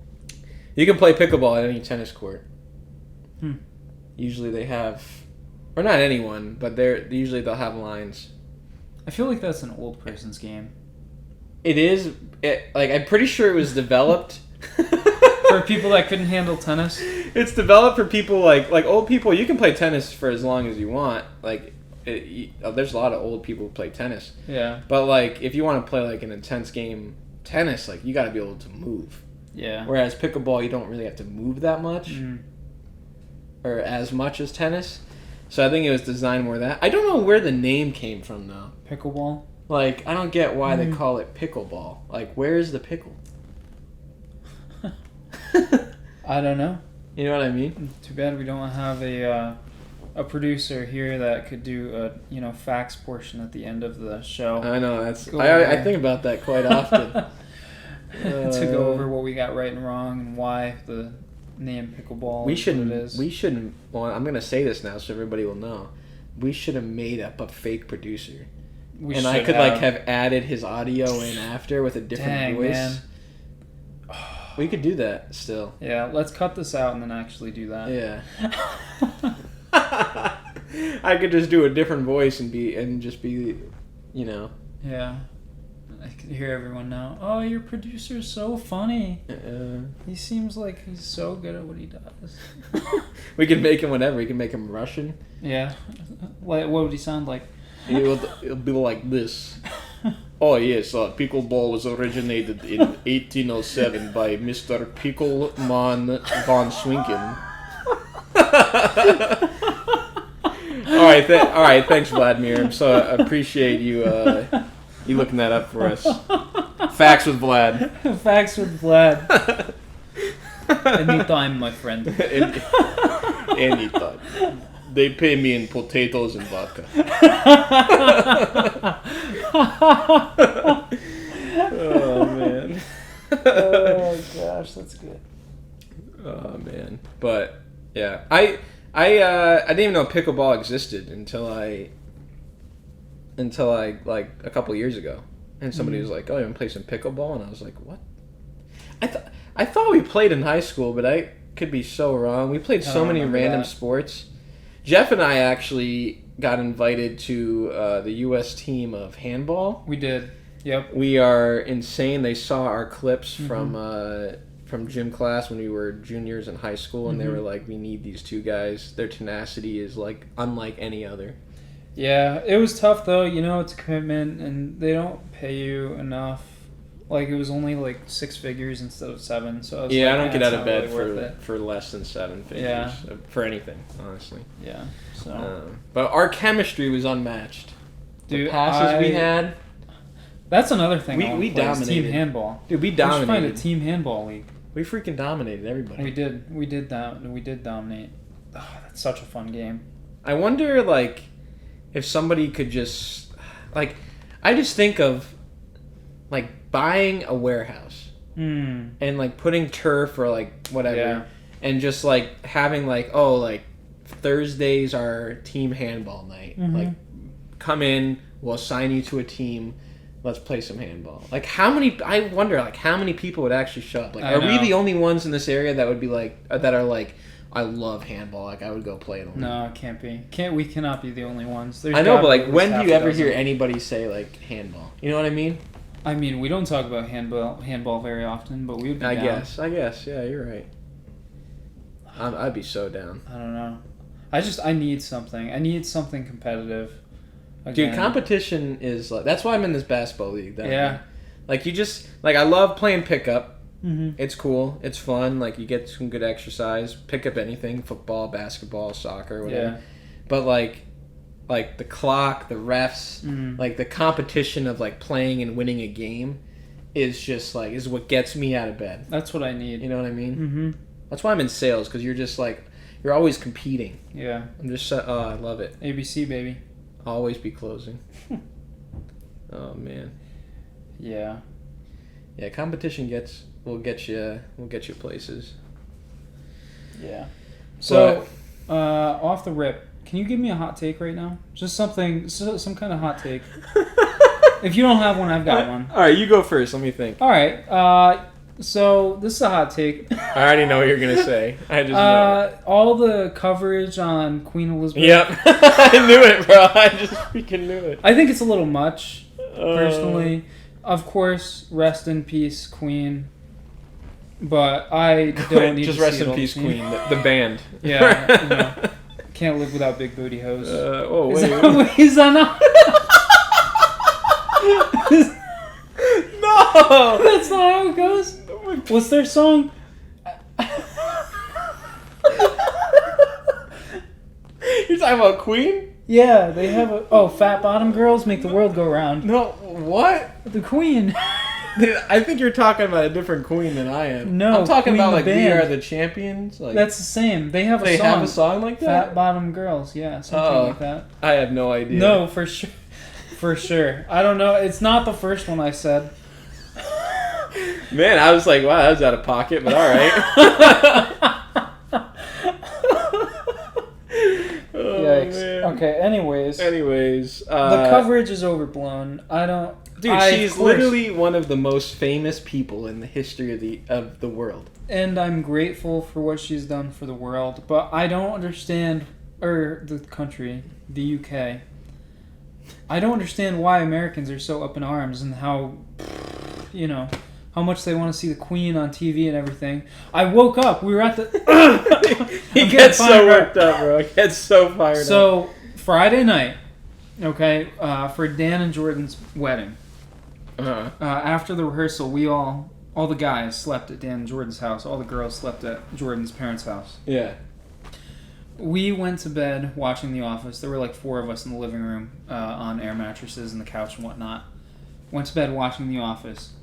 You can play pickleball at any tennis court. Usually they have, or not anyone, but usually they'll have lines. I feel like that's an old person's game. It is. I'm pretty sure it was developed for people that couldn't handle tennis. It's developed for people like old people. You can play tennis for as long as you want. There's a lot of old people who play tennis. Yeah. But if you want to play an intense game tennis, you got to be able to move. Yeah. Whereas pickleball, you don't really have to move that much, or as much as tennis. So I think it was designed more that. I don't know where the name came from though. Pickleball. I don't get why they call it pickleball. Where is the pickle? I don't know. You know what I mean? Too bad we don't have a producer here that could do a facts portion at the end of the show. I know I think about that quite often. To go over what we got right and wrong and why the name pickleball we shouldn't. is. We shouldn't. Well, I'm gonna say this now so everybody will know. We should have made up a fake producer, I could have added his audio in after with a different voice. Man. We could do that still. Yeah, let's cut this out and then actually do that. Yeah. I could just do a different voice and just be. Yeah. I can hear everyone now. Oh, your producer's so funny. He seems like he's so good at what he does. We can make him whatever. We can make him Russian. Yeah. What would he sound like? It'll be like this. Oh yes, pickleball was originated in 1807 by Mr. Pickleman von Swinken. All right, thanks, Vladimir. So I appreciate you looking that up for us. Facts with Vlad. Facts with Vlad. Anytime, my friend. Anytime. They pay me in potatoes and vodka. Oh man. Oh gosh, that's good. Oh man. But yeah, I didn't even know pickleball existed until I like a couple years ago, and somebody was like, "Oh, you want to play some pickleball?" And I was like, "What?" I thought we played in high school, but I could be so wrong. We played so many random sports. Jeff and I actually got invited to the U.S. team of handball. We did. Yep. We are insane. They saw our clips from gym class when we were juniors in high school, and they were like, "We need these two guys. Their tenacity is like unlike any other." Yeah, it was tough though. You know, it's a commitment, and they don't pay you enough. Like, it was only like 6 figures instead of 7. So I was I like, don't get out of bed really for less than 7 figures for anything, honestly. Yeah. So. But our chemistry was unmatched. Dude, the passes we had. That's another thing. We dominated. Team handball. Dude, we dominated. We should find a team handball league. We freaking dominated everybody. We did. We did dominate. Oh, that's such a fun game. I wonder, like, if somebody could just, like, I just think of, like, buying a warehouse and, like, putting turf or, like, whatever, and just, like, having, like, oh, like, Thursdays are team handball night. Like, come in, we'll assign you to a team, let's play some handball. Like, I wonder, like, how many people would actually show up? Like, are we the only ones in this area that would be, like, that are, like, I love handball. Like, I would go play it. No, it can't be. We cannot be the only ones. I know, but, like, when do you ever hear anybody say, like, handball? You know what I mean? I mean, we don't talk about handball very often, but we would be down. I guess. Yeah, you're right. I'd be so down. I don't know. I need something. I need something competitive. Again. Dude, competition is, like, that's why I'm in this basketball league. Like, you just, like, I love playing pickup. It's cool. It's fun. Like, you get some good exercise. Pick up anything. Football, basketball, soccer, whatever. Yeah. But, like the clock, the refs, like, the competition of, like, playing and winning a game is just, like, is what gets me out of bed. That's what I need. You know what I mean? That's why I'm in sales, because you're just, like, you're always competing. Yeah. I'm just, I love it. ABC, baby. Always be closing. Oh, man. Yeah. Yeah, competition will get you places. Yeah. So, off the rip, can you give me a hot take right now? Just some kind of hot take. If you don't have one, I've got one. All right, you go first. Let me think. All right. So this is a hot take. I already know what you're gonna say. I just know. All the coverage on Queen Elizabeth. Yep, I knew it, bro. I just freaking knew it. I think it's a little much, personally. Of course, rest in peace, Queen. But I don't need just to rest see in it peace, Queen. The band. Yeah. Can't live without Big Booty Hose. Wait. Is that not? No! That's not how it goes. What's their song? You're talking about Queen? Yeah, they have fat bottom girls make the world go round. No, what? The Queen. Dude, I think you're talking about a different Queen than I am. No, I'm talking Queen about, like, band. We Are the Champions. Like, that's the same. They have a song like that? Fat bottom girls, yeah, something like that. I have no idea. No, for sure. For sure. I don't know. It's not the first one I said. Man, I was like, wow, that was out of pocket, but all right. Yikes. Man. Okay, anyways. The coverage is overblown. I don't... Dude, she's literally one of the most famous people in the history of the world. And I'm grateful for what she's done for the world, but I don't understand... Or the country, the UK. I don't understand why Americans are so up in arms and how... how much they want to see the Queen on TV and everything. I woke up. We were at the... He gets so worked up, bro. He gets so fired up. So, Friday night, okay, for Dan and Jordan's wedding, after the rehearsal, we all the guys slept at Dan and Jordan's house. All the girls slept at Jordan's parents' house. Yeah. We went to bed watching The Office. There were like 4 of us in the living room on air mattresses and the couch and whatnot. Went to bed watching The Office.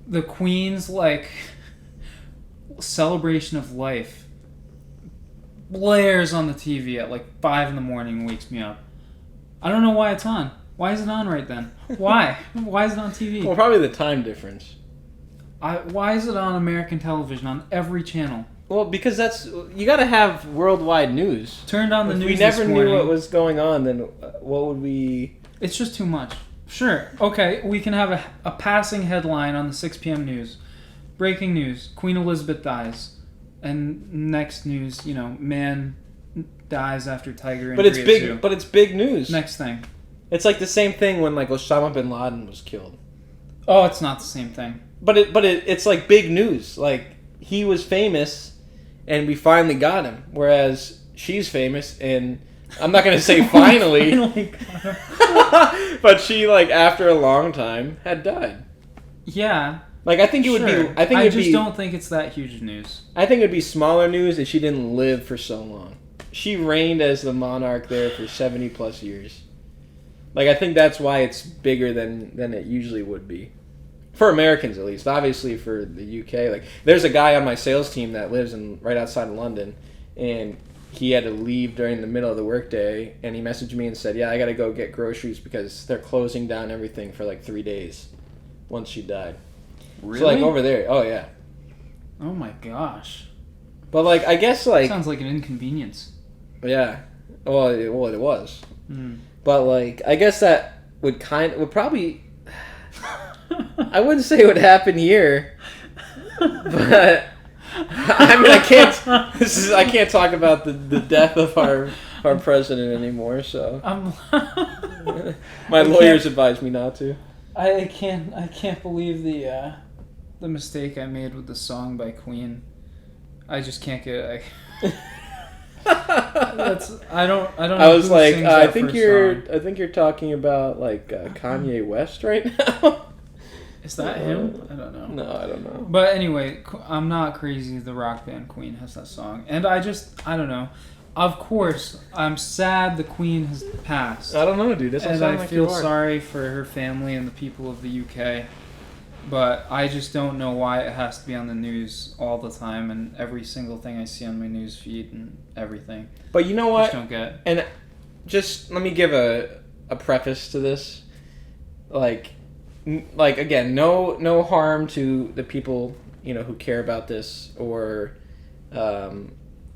The Queen's, like, celebration of life blares on the TV at like 5 in the morning and wakes me up. I don't know why it's on. Why is it on right then? Why? Why is it on TV? Well, probably the time difference. Why is it on American television on every channel? Well, because you got to have worldwide news. Turned on the news. If we never knew what was going on, then what would we? It's just too much. Sure. Okay, we can have a passing headline on the 6 p.m. news. Breaking news: Queen Elizabeth dies, and next news, man dies after tiger injury. But it's big. Zoo. But it's big news. Next thing. It's like the same thing when like Osama bin Laden was killed. Oh, it's not the same thing. But it's like big news. Like he was famous, and we finally got him. Whereas she's famous, and I'm not gonna say finally, but she like after a long time had died. Yeah. Like I think it would be. I just don't think it's that huge news. I think it would be smaller news if she didn't live for so long. She reigned as the monarch there for 70 plus years. Like I think that's why it's bigger than it usually would be. For Americans, at least. Obviously, for the UK, like there's a guy on my sales team that lives right outside of London, and he had to leave during the middle of the workday, and he messaged me and said, "Yeah, I got to go get groceries because they're closing down everything for like 3 days once she died." Really? So like over there, oh yeah. Oh my gosh. But like I guess like sounds like an inconvenience. Yeah, well it was. Mm. But like I guess that would probably. I wouldn't say it would happen here, but I mean I can't talk about the death of our president anymore. So my lawyers advised me not to. I can't believe the mistake I made with the song by Queen. I just can't get. I don't know. I was like, I think you're talking about like Kanye West right now. Is that him? I don't know. No, I don't know. But anyway, I'm not crazy. The rock band Queen has that song, and I don't know. Of course, I'm sad the Queen has passed. I don't know, dude. And I feel sorry for her family and the people of the UK. But I just don't know why it has to be on the news all the time and every single thing I see on my news feed and everything. But you know what? I just don't get. And just let me give a preface to this. Like again, no harm to the people who care about this or,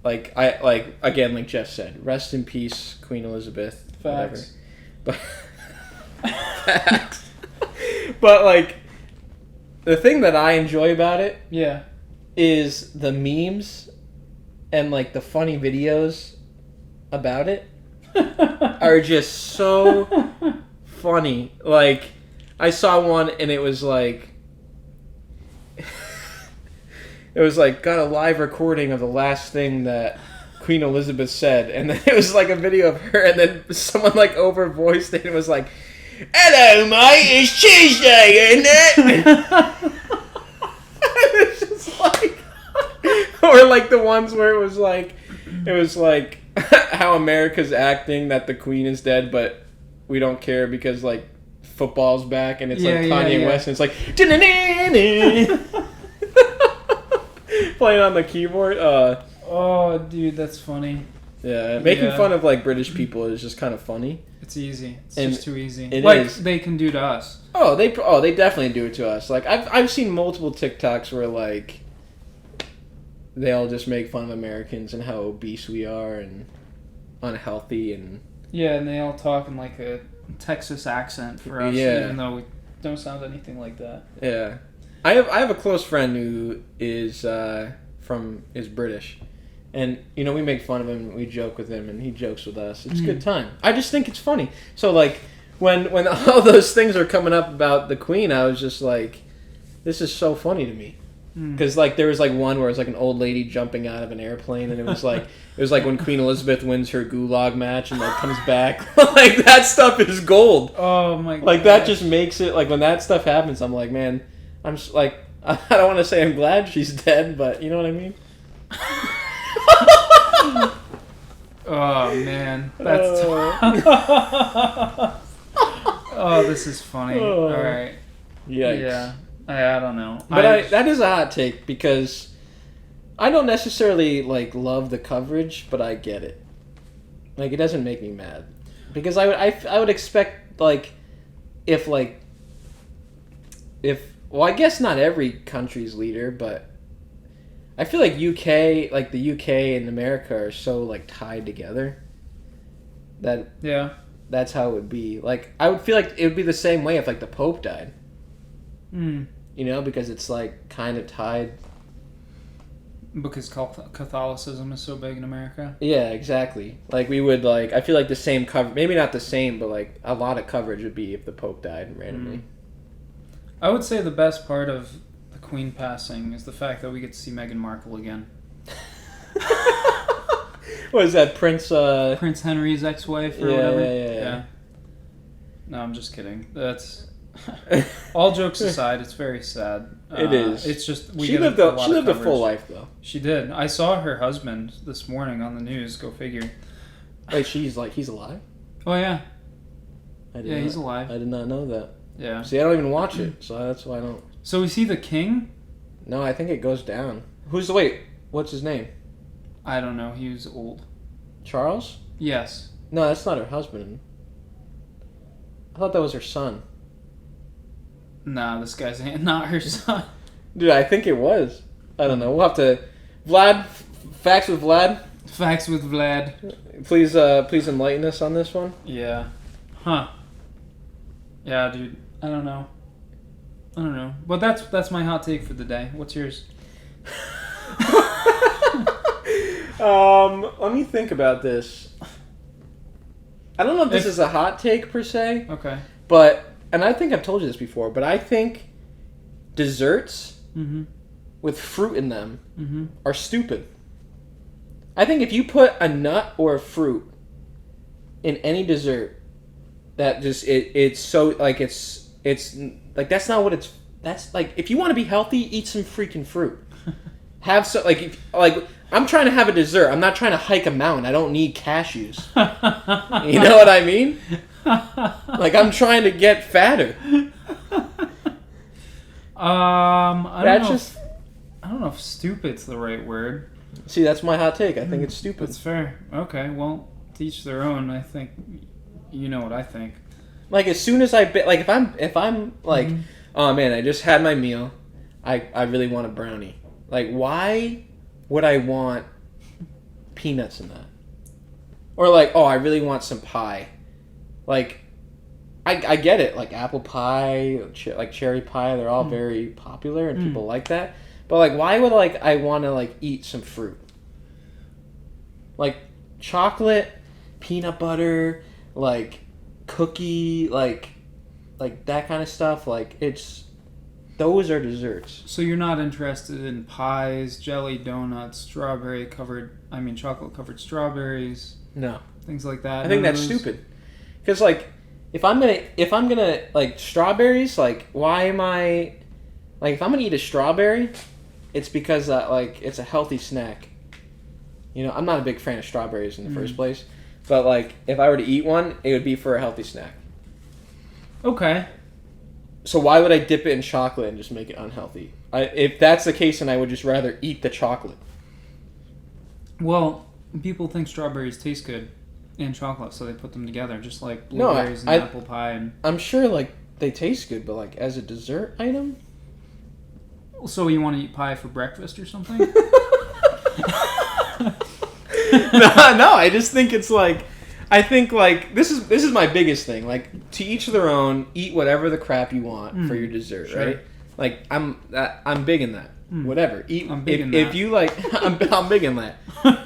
like Jeff said, rest in peace, Queen Elizabeth. Facts. Whatever. But facts. But like. The thing that I enjoy about it is the memes and like the funny videos about it are just so funny. Like I saw one and it was like got a live recording of the last thing that Queen Elizabeth said, and then it was like a video of her and then someone like over voiced it and was like, "Hello, mate, it's Tuesday, isn't it?" It's just like, or like the ones where it was like how America's acting that the Queen is dead, but we don't care because like football's back, and it's like Kanye West, and it's like playing on the keyboard. Oh, dude, that's funny. Yeah, making fun of like British people is just kind of funny. It's easy. It's just too easy. They can do to us. Oh, they definitely do it to us. Like I've seen multiple TikToks where like they all just make fun of Americans and how obese we are and unhealthy and and they all talk in like a Texas accent for us, even though we don't sound anything like that. Yeah, I have a close friend who is British. And, we make fun of him, we joke with him, and he jokes with us. It's a good time. I just think it's funny. So, like, when all those things are coming up about the Queen, I was just like, this is so funny to me. Because, like, there was, like, one where it was, like, an old lady jumping out of an airplane, and it was like when Queen Elizabeth wins her gulag match and, like, comes back. Like, that stuff is gold. Oh, my God. Like, that just makes it, like, when that stuff happens, I'm like, man, I'm just, like, I don't want to say I'm glad she's dead, but you know what I mean? Oh man, that's oh, this is funny. All right. Yikes. Yeah. I don't know. But that is a hot take because I don't necessarily like love the coverage, but I get it. Like, it doesn't make me mad because I would expect like if well, I guess not every country's leader, but I feel like the UK and America are so like tied together that that's how it would be. Like, I would feel like it would be the same way if like the Pope died. Mm. You know, because it's like kind of tied. Because Catholicism is so big in America. Yeah, exactly. Like, we would like, I feel like the same cover, maybe not the same, but like a lot of coverage would be if the Pope died randomly. Mm. I would say the best part of the Queen passing is the fact that we get to see Meghan Markle again. What is that, Prince Henry's ex-wife or whatever? Yeah. No, I'm just kidding. That's all jokes aside. It's very sad. It is. It's just she lived a full life though. She did. I saw her husband this morning on the news. Go figure. Wait, he's alive? Oh yeah. He's alive. I did not know that. Yeah. See, I don't even watch it, so that's why I don't. So is he the king? No, I think it goes down. What's his name? I don't know. He was old. Charles? Yes. No, that's not her husband. I thought that was her son. Nah, this guy's not her son. Dude, I think it was. I don't know. We'll have to... Vlad, facts with Vlad. Facts with Vlad. Please enlighten us on this one. Yeah. Huh. Yeah, dude. I don't know. But that's my hot take for the day. What's yours? Let me think about this. I don't know if this is a hot take per se. Okay. And I think I've told you this before, but I think desserts with fruit in them are stupid. I think if you put a nut or a fruit in any dessert, that just it's so like it's like that's not what it's. That's like if you want to be healthy, eat some freaking fruit. Have some like I'm trying to have a dessert. I'm not trying to hike a mountain. I don't need cashews. You know what I mean? Like, I'm trying to get fatter. I don't know if stupid's the right word. See, that's my hot take. I think it's stupid. That's fair. Okay, well, to each their own. I think you know what I think. Like, as soon as if I'm like, oh man, I just had my meal. I really want a brownie. Like, why would I want peanuts in that? Or like, oh, I really want some pie. Like, I get it. Like, apple pie, like cherry pie, they're all very popular and people like that. But like, why would I want to like eat some fruit? Like, chocolate, peanut butter, like cookie, like that kind of stuff. Like, those are desserts. So you're not interested in pies, jelly donuts, chocolate covered strawberries? No. Things like that. I think that's stupid. Because like, if I'm gonna like strawberries, like why am I like if I'm gonna eat a strawberry, it's because like it's a healthy snack. You know, I'm not a big fan of strawberries in the first place, but like if I were to eat one, it would be for a healthy snack. Okay. So why would I dip it in chocolate and just make it unhealthy? If that's the case, then I would just rather eat the chocolate. Well, people think strawberries taste good in chocolate, so they put them together, just like blueberries and apple pie. And I'm sure like they taste good, but like as a dessert item. So you want to eat pie for breakfast or something? No, I just think it's like. I think like this is my biggest thing. Like, to each their own. Eat whatever the crap you want for your dessert, sure. Right? Like I'm big in that. Whatever. Eat. I'm big in if that. you like, I'm big in that.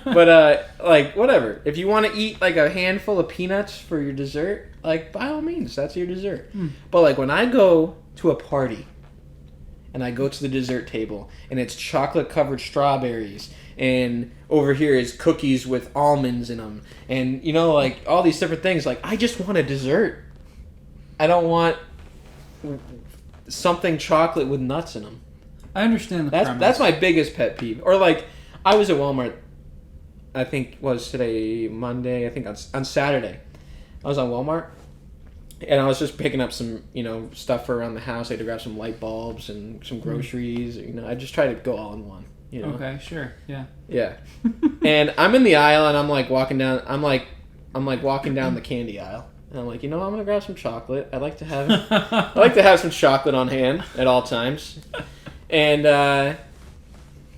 But like whatever. If you want to eat like a handful of peanuts for your dessert, like by all means, that's your dessert. But like when I go to a party, and I go to the dessert table, and it's chocolate covered strawberries. And over here is cookies with almonds in them. And, you know, like, all these different things. Like, I just want a dessert. I don't want something chocolate with nuts in them. I understand the premise. That's my biggest pet peeve. Or, like, I was at Walmart, I think, was today Monday? I think on Saturday. I was on Walmart. And I was just picking up some, you know, stuff for around the house. I had to grab some light bulbs and some groceries. You know, I just try to go all in one. You know? Okay, sure, yeah. Yeah. And I'm in the aisle and I'm like walking down. I'm like walking down the candy aisle. And I'm like, you know, I'm gonna grab some chocolate. I like to have some chocolate on hand at all times. And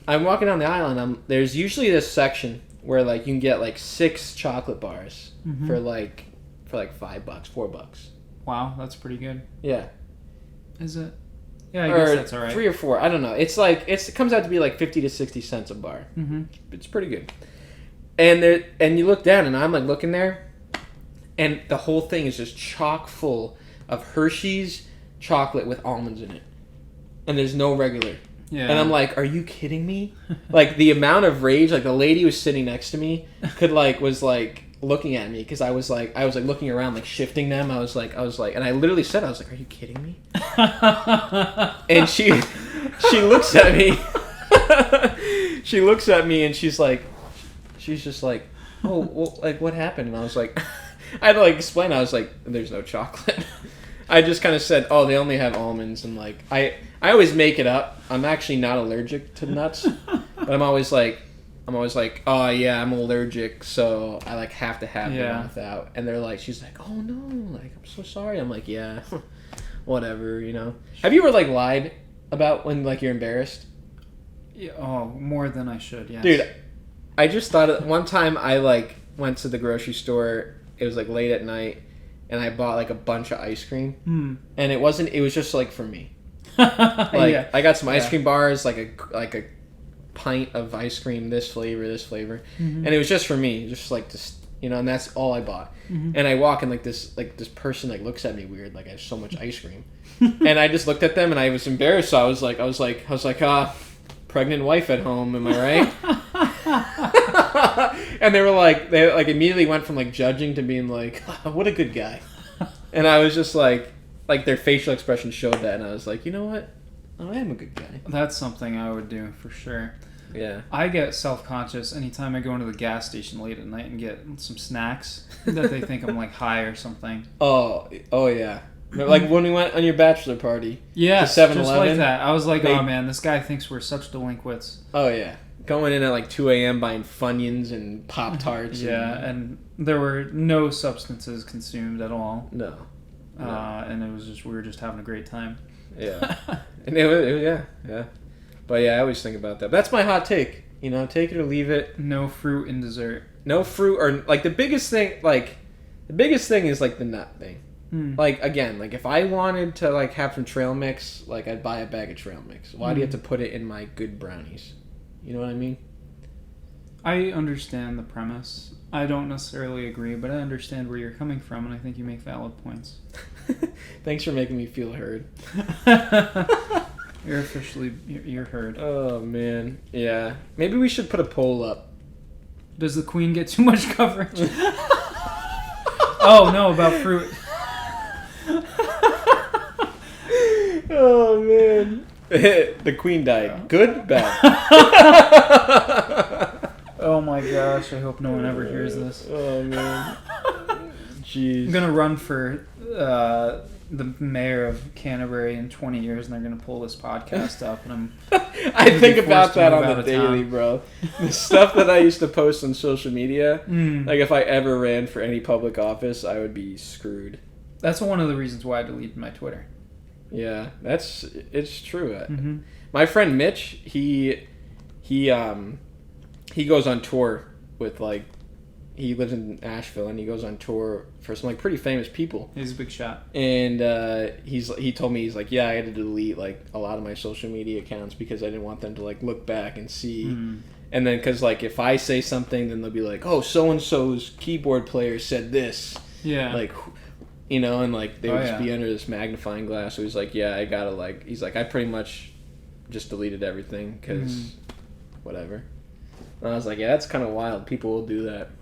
I'm walking down the aisle and there's usually this section where like you can get like 6 chocolate bars for like $5, $4. Wow, that's pretty good. Yeah. Is it? Yeah, I guess that's all right. 3 or 4. I don't know. It's like it comes out to be like 50 to 60 cents a bar. Mm-hmm. It's pretty good. And you look down, and I'm like looking there, and the whole thing is just chock full of Hershey's chocolate with almonds in it, and there's no regular. Yeah. And I'm like, are you kidding me? Like the amount of rage, like the lady who was sitting next to me was looking at me because I was looking around, like shifting them. I was like, and I literally said, I was like, are you kidding me? And she looks at me. She looks at me and she's just like, oh, well, like what happened? And I was like, I had to like explain. I was like, there's no chocolate. I just kind of said, oh, they only have almonds, and like I always make it up. I'm actually not allergic to nuts, but I'm always like, oh yeah, I'm allergic, so I like have to have them without. And they're like, she's like, oh no, like I'm so sorry. I'm like, yeah, whatever, you know. Have you ever like lied about when like you're embarrassed? Yeah, oh, more than I should. Yes. Dude, I just thought one time I like went to the grocery store. It was like late at night, and I bought like a bunch of ice cream, and it was just like for me. Like I got some ice cream bars, like a pint of ice cream, this flavor, and it was just for me, just like you know, and that's all I bought. And I walk and this person like looks at me weird, like I have so much ice cream, and I just looked at them and I was embarrassed. So I was like, pregnant wife at home, am I right? And they immediately went from like judging to being like, what a good guy. And I was just like their facial expression showed that, and I was like, you know what? Oh, I am a good guy. That's something I would do for sure. Yeah. I get self-conscious anytime I go into the gas station late at night and get some snacks that they think I'm like high or something. Oh yeah. Like when we went on your bachelor party. Yeah, to 7-Eleven. Just like that. I was like, oh man, this guy thinks we're such delinquents. Oh yeah. Going in at like 2 a.m. buying Funyuns and Pop-Tarts. Yeah, and there were no substances consumed at all. No. And it was we were just having a great time. Yeah. And it was yeah. But yeah, I always think about that. That's my hot take. You know, take it or leave it. No fruit in dessert. No fruit, or like the biggest thing is like the nut thing. Like again, like if I wanted to like have some trail mix, like I'd buy a bag of trail mix. Why do you have to put it in my good brownies? You know what I mean? I understand the premise. I don't necessarily agree, but I understand where you're coming from, and I think you make valid points. Thanks for making me feel heard. You're heard. Oh man, yeah. Maybe we should put a poll up. Does the Queen get too much coverage? Oh no, about fruit. Oh man, the Queen died. Good, bad. Oh my gosh! I hope no one ever hears this. Oh man. Jeez. I'm gonna run for the mayor of Canterbury in 20 years, and they're gonna pull this podcast up, and I'm. I think about that on the daily, bro. The stuff that I used to post on social media, like if I ever ran for any public office, I would be screwed. That's one of the reasons why I deleted my Twitter. Yeah, it's true. My friend Mitch, he goes on tour with like. He lives in Asheville, and he goes on tour for some like pretty famous people. He's a big shot. And he told me, he's like, yeah, I had to delete like a lot of my social media accounts because I didn't want them to like look back and see. And then because like if I say something, then they'll be like, oh, so and so's keyboard player said this. Yeah. Like, you know, and like they would just be under this magnifying glass. So he's like, yeah, I gotta like. He's like, I pretty much just deleted everything because whatever. And I was like, yeah, that's kind of wild. People will do that.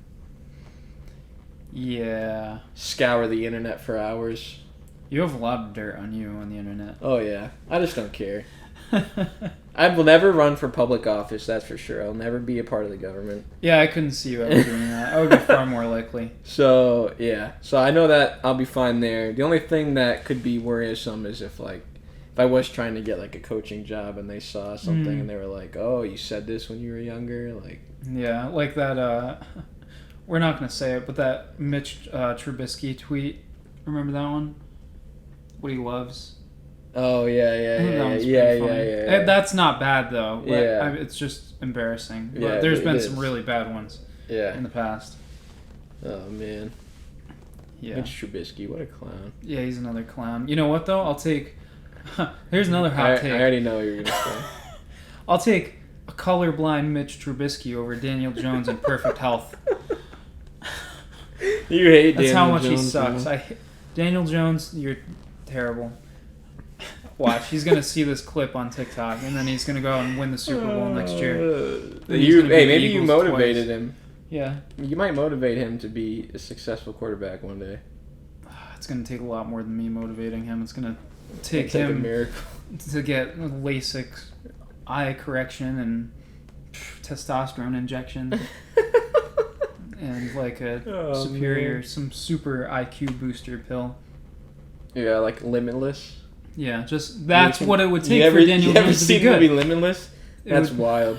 Yeah. Scour the internet for hours. You have a lot of dirt on you on the internet. Oh, yeah. I just don't care. I will never run for public office, that's for sure. I'll never be a part of the government. Yeah, I couldn't see you ever doing that. I would be far more likely. So, yeah. So I know that I'll be fine there. The only thing that could be worrisome is if if I was trying to get like a coaching job and they saw something and they were like, "Oh, you said this when you were younger," like. Yeah, like that. We're not gonna say it, but that Mitch Trubisky tweet. Remember that one? What he loves. Oh yeah. That's not bad though. Yeah. It's just embarrassing. But Yeah, there's been is. some really bad ones. Yeah. In the past. Oh man. Yeah. Mitch Trubisky, what a clown. Yeah, he's another clown. You know what though? I'll take. Here's another hot take. I already know what you're gonna say. I'll take a colorblind Mitch Trubisky over Daniel Jones in perfect health. You hate That's Daniel how much Jones, he sucks. Daniel Jones, you're terrible. Watch, he's gonna see this clip on TikTok, and then he's gonna go and win the Super Bowl next year. Maybe you motivated him. Yeah, you might motivate him to be a successful quarterback one day. It's gonna take a lot more than me motivating him. It's gonna take him a miracle to get LASIK eye correction and testosterone injection. And like some super IQ booster pill. Yeah, like Limitless. Yeah, just that's what it would take for Daniel Jones to be good. You ever seen the movie Limitless? That's wild.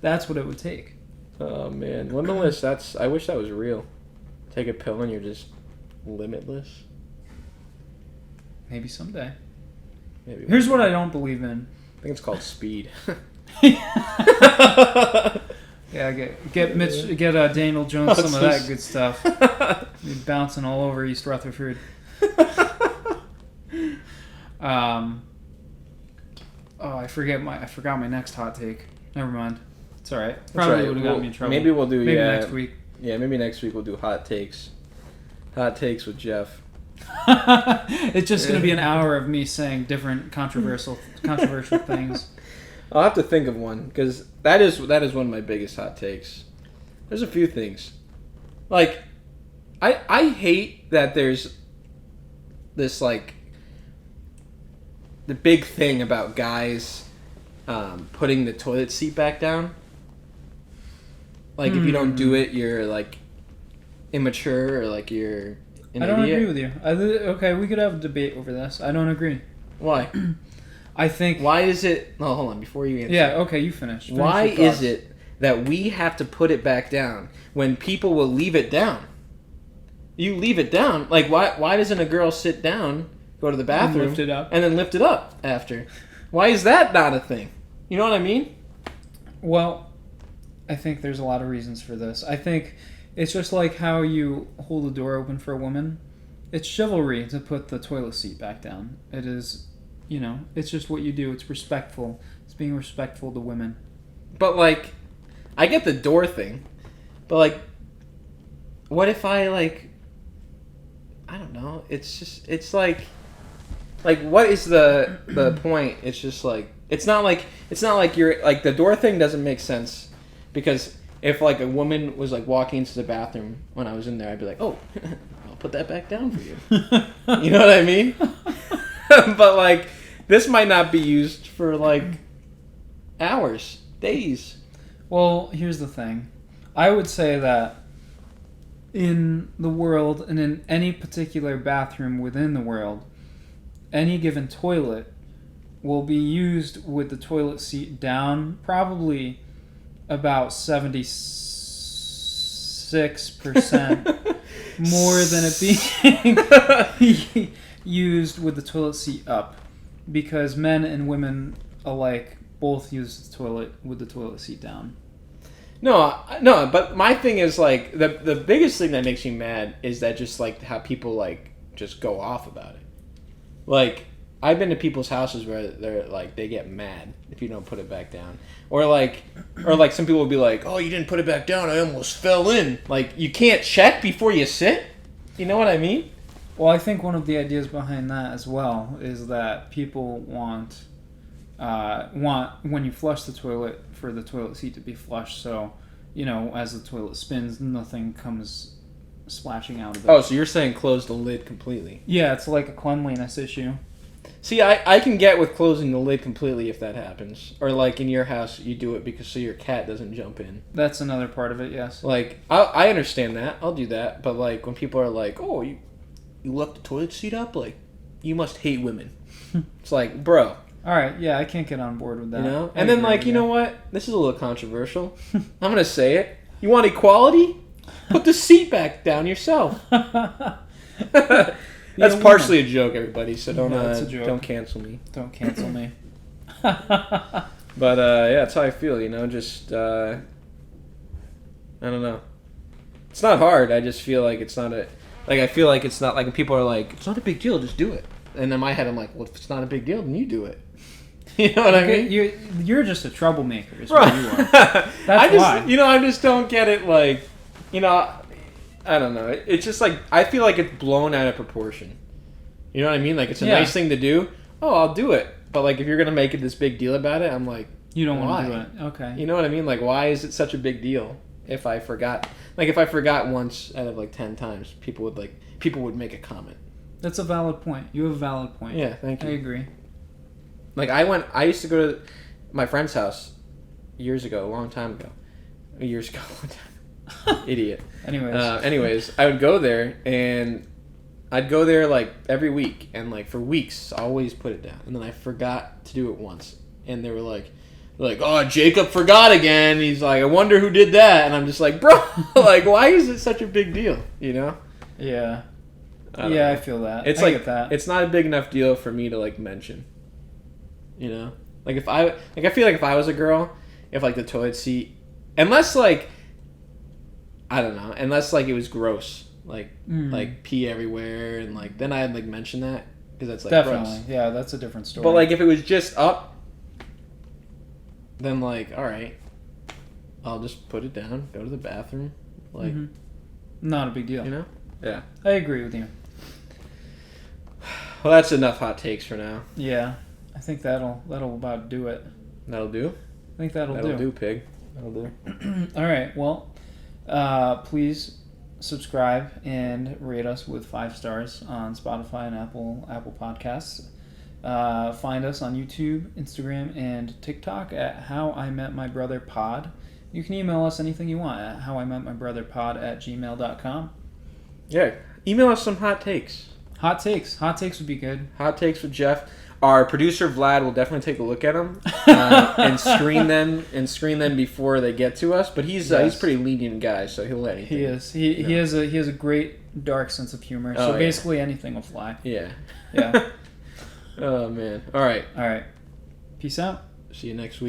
That's what it would take. Oh man, Limitless. I wish that was real. Take a pill and you're just limitless. Maybe someday. Maybe. Here's what I don't believe in. I think it's called speed. Yeah, get Daniel Jones some of that good stuff. He's bouncing all over East Rutherford. I forgot my next hot take. Never mind. It's all right. Probably would have gotten me in trouble. Maybe we'll do next week. Yeah, maybe next week we'll do hot takes. Hot takes with Jeff. It's just going to be an hour of me saying different controversial things. I'll have to think of one because that is one of my biggest hot takes. There's a few things, like I hate that there's this like the big thing about guys putting the toilet seat back down. Like if you don't do it, you're like immature or like you're an I don't idiot. agree with you. Okay, we could have a debate over this. I don't agree. Why? I think... Why is it... No, hold on. Before you answer... Yeah, okay, you finish. Why is it that we have to put it back down when people will leave it down? You leave it down. Like, why doesn't a girl sit down, go to the bathroom... And lift it up. And then lift it up after? Why is that not a thing? You know what I mean? Well, I think there's a lot of reasons for this. I think it's just like how you hold the door open for a woman. It's chivalry to put the toilet seat back down. It is... You know, it's just what you do. It's respectful. It's being respectful to women. But, like, I get the door thing. But, like, what if I, like... I don't know. It's just... It's like... Like, what is the point? It's just, like... It's not like you're... Like, the door thing doesn't make sense. Because if, like, a woman was, like, walking into the bathroom when I was in there, I'd be like, oh, I'll put that back down for you. You know what I mean? But, like, this might not be used for, like, hours, days. Well, here's the thing. I would say that in the world, and in any particular bathroom within the world, any given toilet will be used with the toilet seat down probably about 76% more than it being... used with the toilet seat up, because men and women alike both use the toilet with the toilet seat down. No, but my thing is like the biggest thing that makes me mad is that just like how people like just go off about it. Like I've been to people's houses where they're like they get mad if you don't put it back down, or like some people will be like, "Oh, you didn't put it back down. I almost fell in." Like you can't check before you sit. You know what I mean? Well, I think one of the ideas behind that as well is that people want when you flush the toilet for the toilet seat to be flushed, so you know as the toilet spins, nothing comes splashing out of it. Oh, so you're saying close the lid completely? Yeah, it's like a cleanliness issue. See, I can get with closing the lid completely if that happens, or like in your house you do it because so your cat doesn't jump in. That's another part of it, yes. Like I understand that, I'll do that, but like when people are like, "Oh, you left the toilet seat up? Like, you must hate women." It's like, bro. All right, yeah, I can't get on board with that. You know? And then, like, you know what? This is a little controversial. I'm going to say it. You want equality? Put the seat back down yourself. That's partially a joke, everybody, so don't cancel me. Don't cancel me. But, yeah, that's how I feel, you know? Just, I don't know. It's not hard. I just feel like it's not a... Like, I feel like it's not... Like, people are like, it's not a big deal, just do it. And in my head, I'm like, well, if it's not a big deal, then you do it. You know what I mean? You're just a troublemaker, is what you are. That's why. You know, I just don't get it, like... You know, I don't know. It's just like... I feel like it's blown out of proportion. You know what I mean? Like, it's a nice thing to do. Oh, I'll do it. But, like, if you're going to make it this big deal about it, I'm like... You don't want to do it. Okay. You know what I mean? Like, why is it such a big deal if I forgot? Like, if I forgot once out of, like, 10 times, people would make a comment. That's a valid point. You have a valid point. Yeah, thank you. I agree. Like, I used to go to my friend's house years ago, a long time ago. Years ago, a long time. Idiot. Anyways, I would go there, and I'd go there, like, every week, and, like, for weeks, I always put it down. And then I forgot to do it once. And they were like, oh, Jacob forgot again. He's like, I wonder who did that. And I'm just like, bro, like, why is it such a big deal, you know? Yeah. I feel that. It's I like, get that. It's not a big enough deal for me to, like, mention. You know? Like, I feel like if I was a girl, if, like, the toilet seat, unless, like, I don't know, unless, like, it was gross, like, like, pee everywhere, and, like, then I'd, like, mention that, because that's, like, definitely. gross. Yeah, that's a different story. But, like, if it was just up, then, like, all right, I'll just put it down, go to the bathroom, like... Not a big deal. You know? Yeah. I agree with you. Well, that's enough hot takes for now. Yeah. I think that'll about do it. That'll do? I think that'll do. That'll do, pig. That'll do. All right. Well, please subscribe and rate us with 5 stars on Spotify and Apple Podcasts. Find us on YouTube, Instagram, and TikTok at How I Met My Brother Pod. You can email us anything you want at howimetmybrotherpod@gmail.com. Yeah. Email us some hot takes. Hot takes. Hot takes would be good. Hot takes with Jeff. Our producer Vlad will definitely take a look at them and screen them before they get to us. But he's a pretty lenient guy, so he'll let anything. He is. He has a great dark sense of humor. So basically anything will fly. Yeah. Yeah. Oh man. All right. Peace out. See you next week.